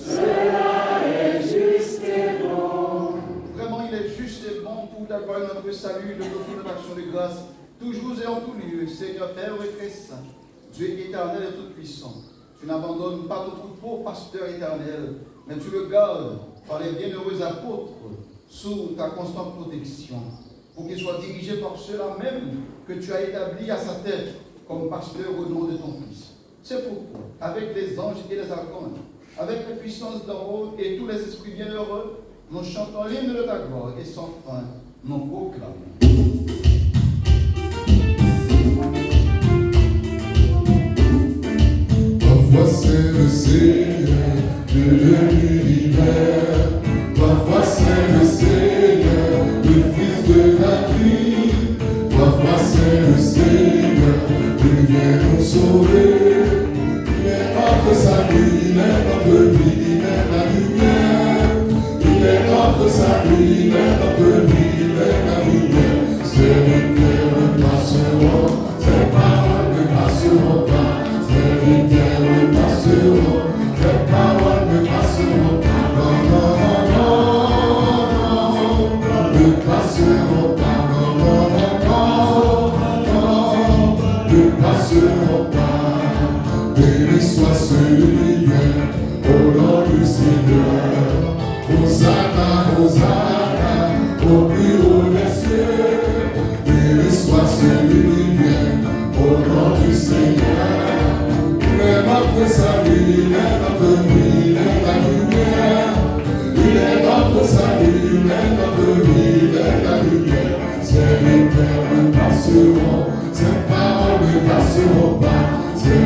Cela est juste et bon. Vraiment, il est juste et bon pour d'avoir notre salut, le profit de notre action de grâce, toujours et en tout lieu. Seigneur Père et très saint, Dieu éternel et tout-puissant, tu n'abandonnes pas ton troupeau, pasteur éternel, mais tu le gardes par les bienheureux apôtres sous ta constante protection, pour qu'il soit dirigé par ceux-là même que tu as établis à sa tête comme pasteur au nom de ton Fils. C'est pourquoi, avec les anges et les archanges, avec les puissances d'en haut et tous les esprits bienheureux, nous chantons l'hymne de ta gloire et sans fin, nous proclamons. Parfois c'est le Seigneur de l'univers. Parfois c'est le Seigneur, le Fils de David. Parfois c'est le Seigneur qui vient nous sauver. Il est notre salut, il est notre vie, il est la lumière. Il est notre salut, il est notre vie, il est la lumière. Ses lumières ne passeront, ses paroles ne passeront pas. Ses lumières ne passeront, ses paroles ne passeront pas. Non, non, non, non, non, ne passeront pas. Non, non, non, non, ne passeront pas. Béni soit celui qui vient au nom du Seigneur. Hosanna, Hosanna, au plus haut des cieux. Béni soit celui qui vient au nom du Seigneur. Il est notre salut, il est notre vie, il est la lumière. Il est notre salut, il est notre vie, il est la lumière. Ses lumières ne passeront, ses paroles ne passeront pas. Ses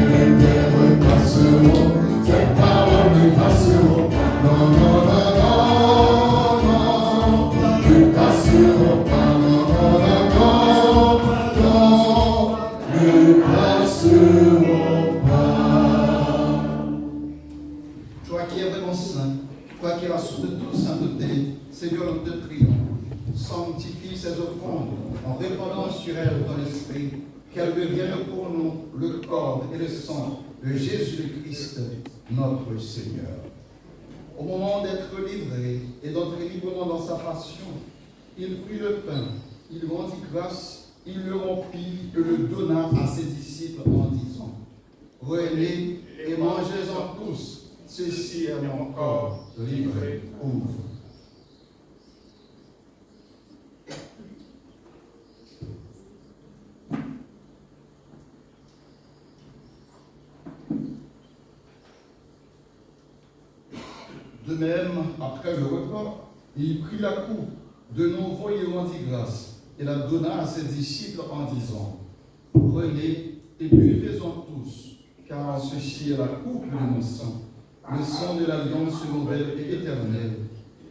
toi qui es la source de toute sainteté, Seigneur, nous te prions. Sanctifie ces offrandes en répandant sur elles ton esprit, qu'elles deviennent pour nous le corps et le sang de Jésus-Christ, notre Seigneur. Au moment d'être livré et d'entrer librement dans sa passion, il prit le pain, il rendit grâce, il le rompit et le donna à ses disciples en disant: Prenez et mangez-en tous, ceci est mon corps livré pour vous. De même, après le repas, il prit la coupe, de nouveau il rendit grâce, et la donna à ses disciples en disant: Prenez et buvez-en tous, car ceci est la coupe de mon sang, le sang de l'alliance nouvelle et éternelle,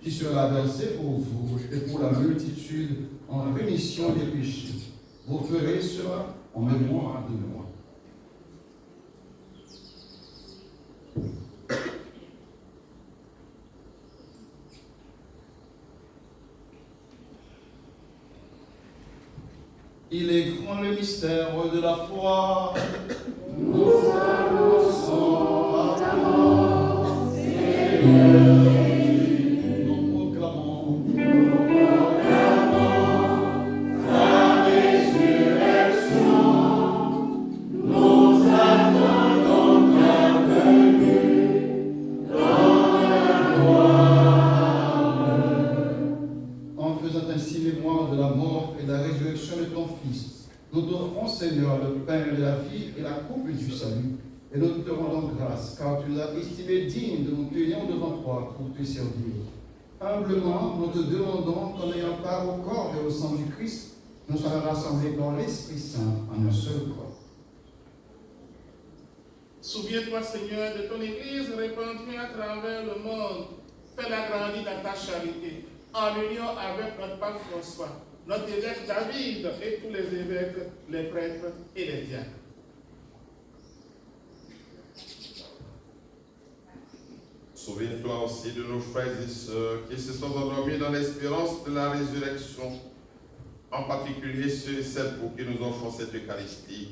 qui sera versé pour vous et pour la multitude en rémission des péchés. Vous ferez cela en mémoire de moi. Il est grand le mystère de la foi. Nous annonçons à ta mort, Seigneur. Nous proclamons ta résurrection. Nous attendons ta venue dans la gloire. En faisant ainsi mémoire de la mort et de la résurrection de ton Fils, nous t'offrons, Seigneur, le pain de la vie et la coupe du salut, et nous te rendons grâce, car tu nous as estimés dignes de nous tenir devant toi pour te servir. Humblement, nous te demandons qu'en ayant part au corps et au sang du Christ, nous soyons rassemblés dans l'Esprit Saint en un seul corps. Souviens-toi, Seigneur, de ton Église répandue à travers le monde. Fais-la grandir dans ta charité, en union avec notre pape François, notre évêque David et tous les évêques, les prêtres et les diacres. Souviens-toi aussi de nos frères et sœurs qui se sont endormis dans l'espérance de la résurrection, en particulier ceux et celles pour qui nous offrons cette Eucharistie.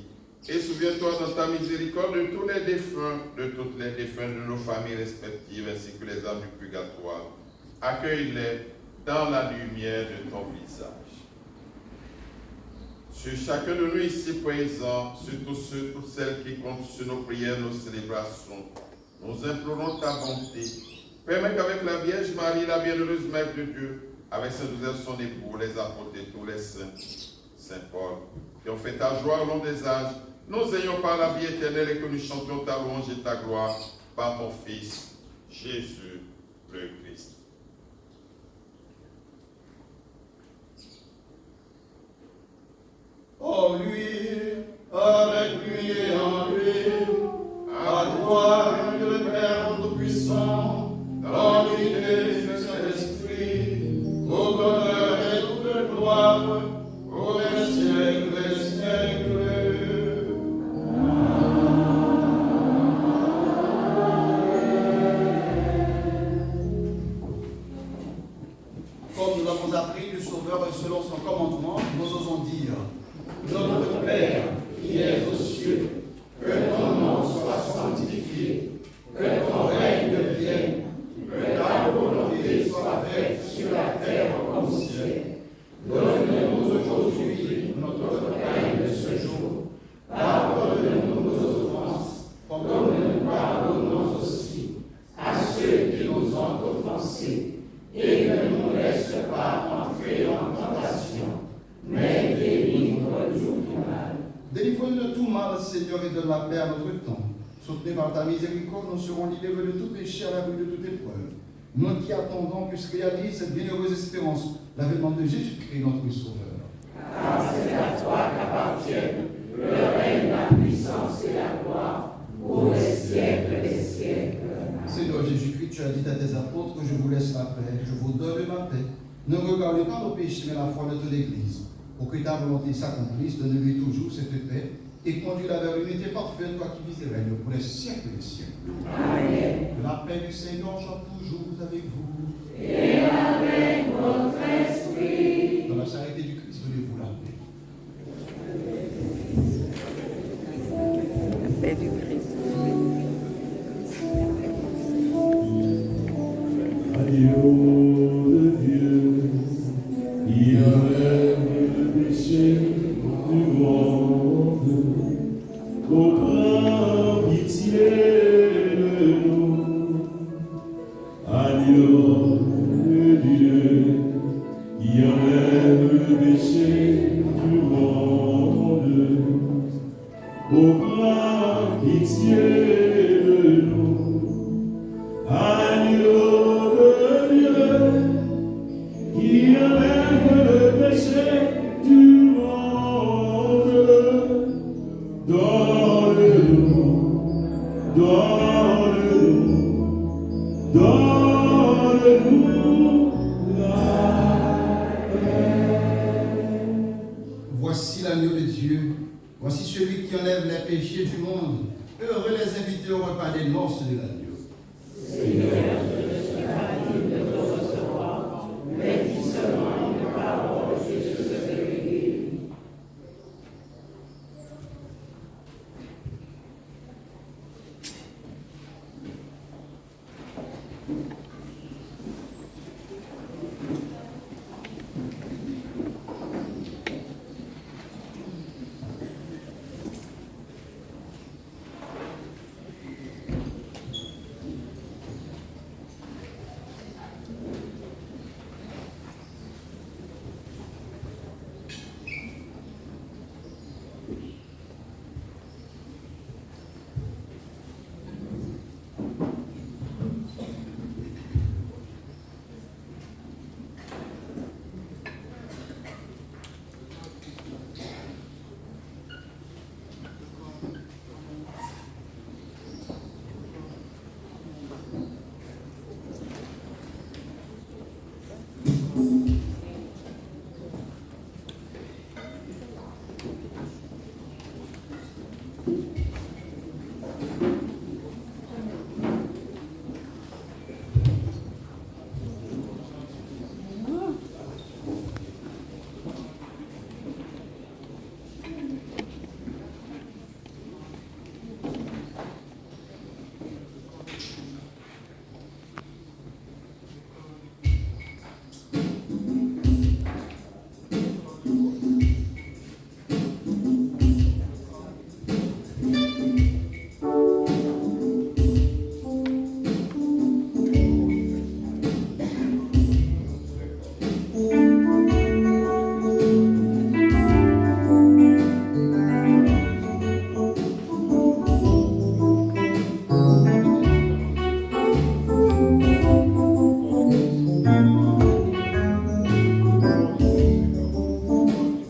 Et souviens-toi dans ta miséricorde de tous les défunts, de toutes les défunts de nos familles respectives, ainsi que les âmes du purgatoire. Accueille-les dans la lumière de ton visage. Sur chacun de nous ici présents, sur tous ceux, toutes celles qui comptent sur nos prières, nos célébrations, nous implorons ta bonté. Permets qu'avec la Vierge Marie, la bienheureuse Mère de Dieu, avec Saint Joseph son époux, les apôtres et tous les saints, Saint Paul, qui ont fait ta joie au long des âges, nous ayons par la vie éternelle et que nous chantions ta louange et ta gloire par ton Fils, Jésus le Christ. En lui, avec lui et en lui, à toi, le Père Tout-Puissant, dans l'unité du Saint-Esprit, au bonheur et toute gloire, pour les siècles des siècles. Comme nous l'avons appris du Sauveur selon son commandement, nous osons dire: Notre Père, qui es aux cieux, que ton nom soit sanctifié, que ton règne vienne, que ta volonté soit faite sur la terre comme au ciel. Donne-nous aujourd'hui notre pain de ce jour. Pardonne-nous nos offenses, comme nous pardonnons aussi à ceux qui nous ont offensés. Et ne nous laisse pas entrer en tentation, mais délivre-nous du mal. Délivre-nous de tout mal, Seigneur, et donne la paix à notre temps. Soutenus par ta miséricorde, nous serons libérés de tout péché à l'abri de toute épreuve. Nous qui attendons que se réalise cette bienheureuse espérance, l'avènement de Jésus-Christ, notre Sauveur. Car c'est à toi qu'appartiennent le règne, la puissance et la gloire, pour les siècles des siècles. Seigneur Jésus-Christ, tu as dit à tes apôtres que je vous laisse la paix, je vous donne ma paix. Ne regardez pas nos péchés, mais la foi de toute l'Église. Pour que ta volonté s'accomplisse, donne-lui toujours cette paix et conduis-la vers l'unité parfaite, toi qui vis et règnes pour les siècles des siècles. Amen. Que la La paix du Seigneur soit toujours avec vous. Et avec votre esprit. Dans la charité du Christ, donnez-vous la paix. La paix du Christ. Agneau de Dieu, qui enlève le péché du monde, comprends pitié de nous. Agneau de Dieu, qui enlève le péché du monde, comprends pitié de nous. Agneau de Dieu, qui enlève le péché du monde, donne-nous la paix. Voici l'agneau de Dieu. Voici celui qui enlève les péchés du monde. Heureux les invités au repas des noces de l'agneau. Seigneur, je ne suis pas digne de te recevoir, mais dis seulement une parole et je serai guéri.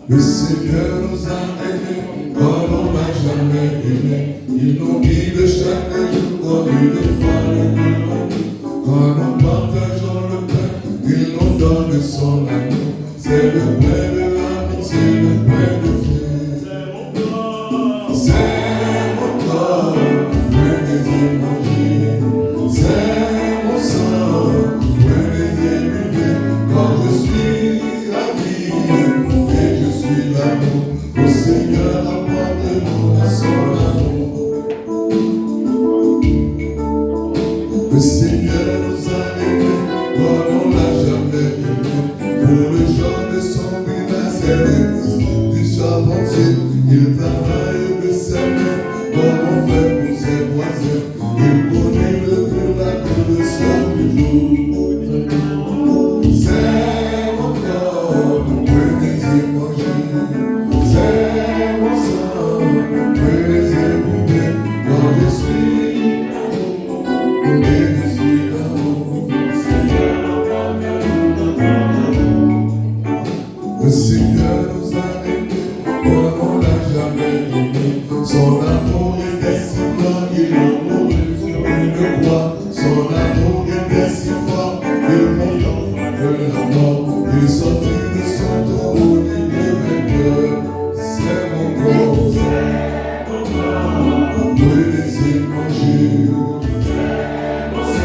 Le Seigneur nous a aimés comme on n'a jamais aimé. Il nous guide chaque jour comme une femme. Quand nous partageons le pain, il nous donne son amour. C'est le pain de l'amitié, le pain de Dieu. C'est mon corps, venez y manger. C'est mon sang, venez y buver. Quand je suis la vie et je suis l'amour, le Seigneur apporte-nous à son amour. Le Seigneur nous a aimés comme on l'a jamais aimé. Pour le genre de son village, c'est le fils du charpentier. Il travaille de sa main comme on fait pour ses voisins. Il connaît le miracle de son jour. C'est mon corps, venez y manger. C'est mon sang, venez y boire. Quand je suis l'amour, et je suis l'amour. Le Seigneur nous a aimés comme on l'a jamais aimé. Son amour était si grand qu'il en mourut sur une croix. Son amour était si fort qu'il triompha de la mort. Il sortit de son trône, il est vainqueur. C'est mon corps, venez y manger. C'est mon sang,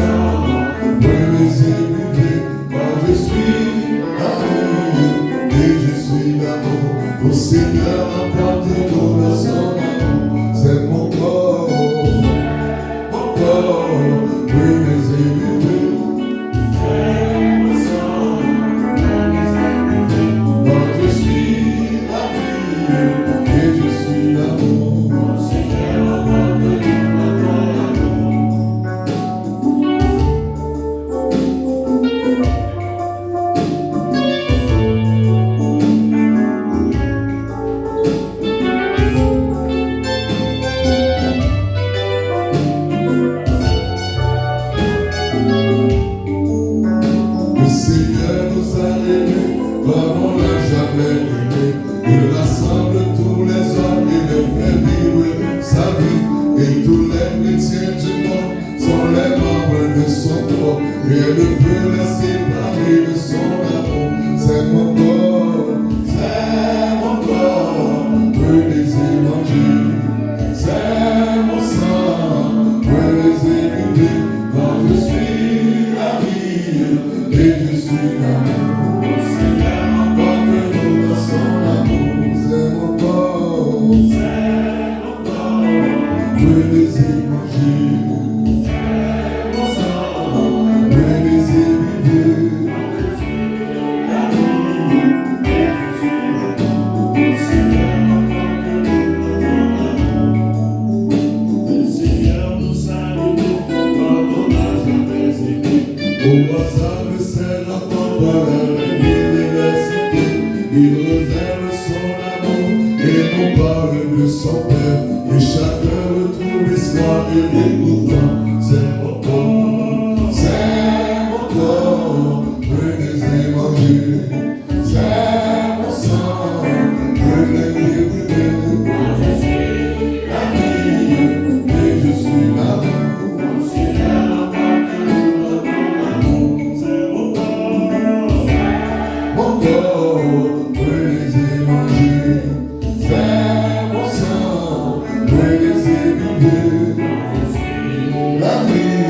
Rien ne peut la séparer de son amour. C'est mon corps, peut les évangiles. C'est mon sang, peut les élever. Quand je suis la vie et je suis l'amour. Seigneur, emporte-nous dans son amour. C'est mon corps, peut les évangiles. Il révèle son amour et nous parle de son Père. Et chacun retrouve l'espoir et l'écoutant. C'est mon corps, peut les évangiles. C'est mon sang, peut les libérer. Je suis la vie et je suis l'amour. Seigneur, emporte-nous dans ton amour. C'est mon corps. La vie,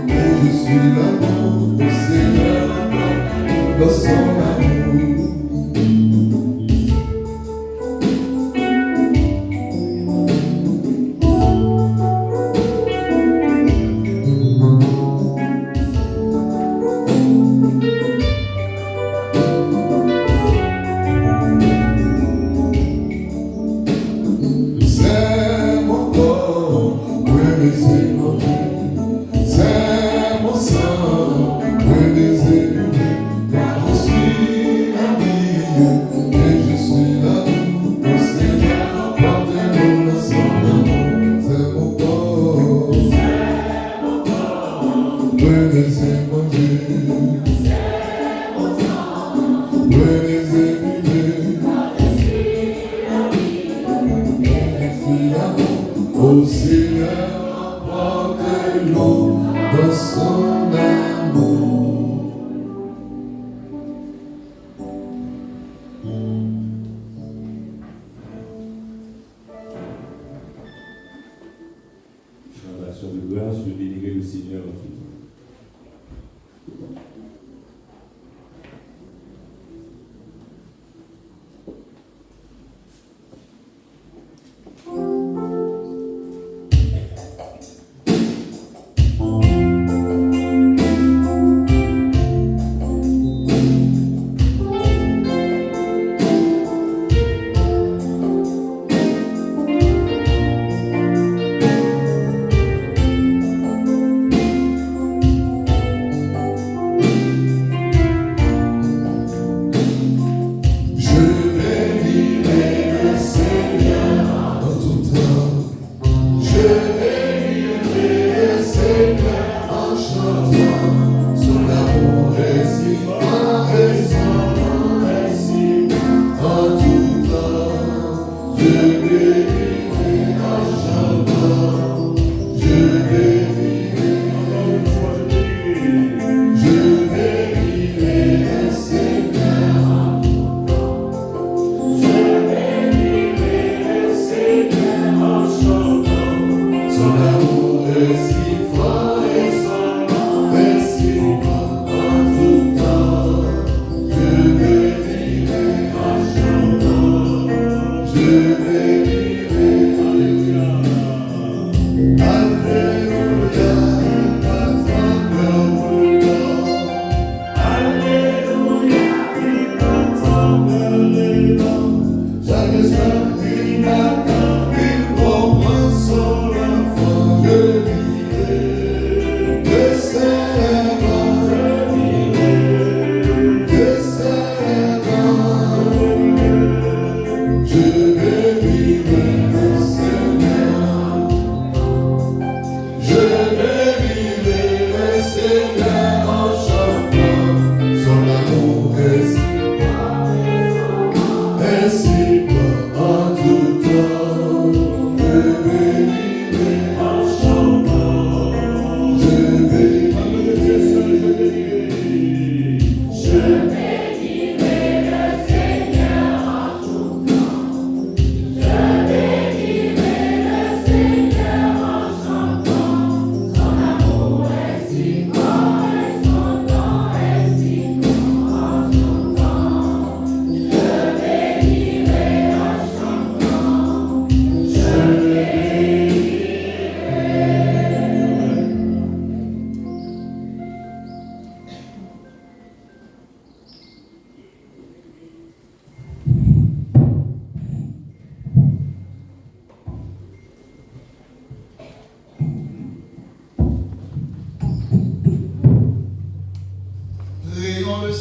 et je suis l'amour, Seigneur, dans son amour. C'est mon corps, oui, c'est mon vie. C'est mon sang, oui, les élevés. Car je suis la vie et je suis l'amour. Le Seigneur emporte-nous dans son amour. C'est mon corps, oui, les évangiles. Oui, les élevés. Au Seigneur, emporte-nous dans son amour. Chantation de gloire, je vais bénir le Seigneur en tout temps.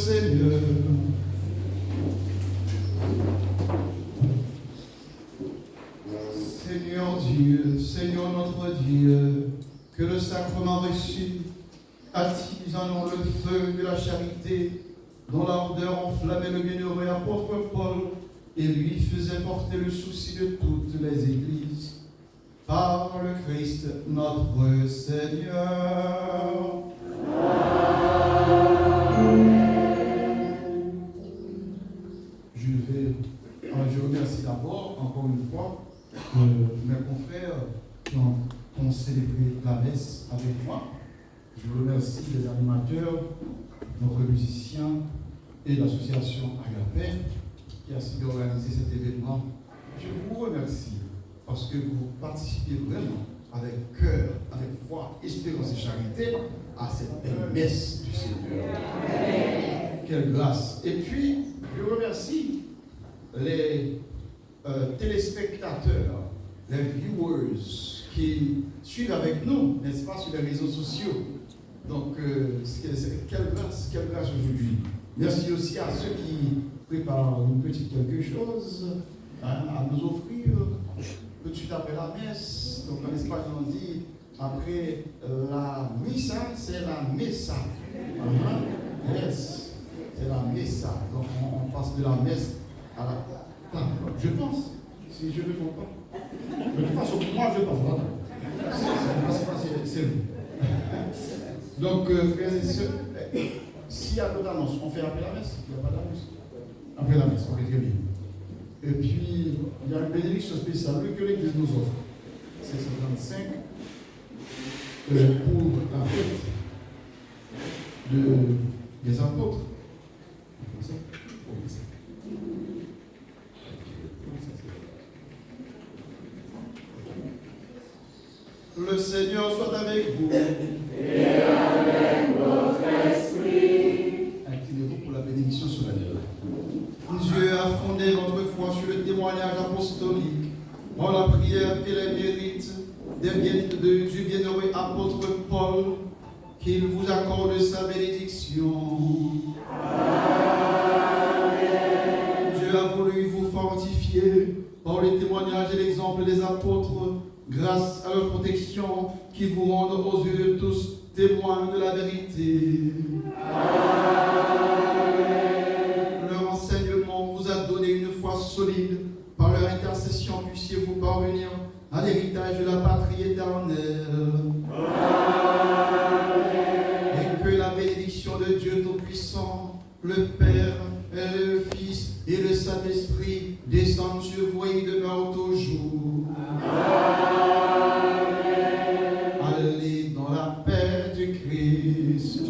Seigneur. Seigneur Dieu, Seigneur notre Dieu, que le sacrement reçu attise en nous le feu de la charité, dont l'ardeur enflammait le bienheureux apôtre Paul et lui faisait porter le souci de toutes les églises. Par le Christ notre Seigneur. Je remercie d'abord, encore une fois, mes confrères qui ont célébré la messe avec moi. Je remercie les animateurs, notre musicien et l'association Agapé qui a su organiser cet événement. Je vous remercie parce que vous participez vraiment avec cœur, avec foi, espérance et charité à cette belle messe du Seigneur. Quelle grâce! Et puis, je remercie les téléspectateurs, les viewers qui suivent avec nous, n'est-ce pas, sur les réseaux sociaux. Donc, quelle grâce aujourd'hui. Merci aussi à ceux qui préparent une petite quelque chose à nous offrir tout de suite après la messe. Donc, en Espagne, on dit après la missa, c'est la messa. Yes, c'est la messa. Donc, on passe de la messe à la table. Je pense, si je ne me trompe pas. De toute façon, pour moi, je pense. Voilà. C'est vous. Donc, frères et sœurs, s'il y a d'autres annonces, on fait après la messe. Il n'y a pas d'annonce. Après la messe, ok, très bien. Et puis, il y a une bénédiction spéciale que l'Église nous offre. C'est 55 pour la fête des apôtres. Le Seigneur soit avec vous. Et avec votre esprit. Inclinez-vous pour la bénédiction solennelle. Dieu a fondé votre foi sur le témoignage apostolique, par la prière et les mérites du bienheureux apôtre Paul, qu'il vous accorde sa bénédiction. Amen. Dieu a voulu vous fortifier par les témoignages et l'exemple des apôtres, grâce à leur protection, qui vous rendent aux yeux de tous témoins de la vérité. Amen. Leur enseignement vous a donné une foi solide. Par leur intercession, puissiez-vous parvenir à l'héritage de la patrie éternelle. Amen. Et que la bénédiction de Dieu Tout-Puissant, le Père, et le Fils et le Saint-Esprit descendent sur vous et demeurent toujours. Amen. Allez dans la paix du Christ.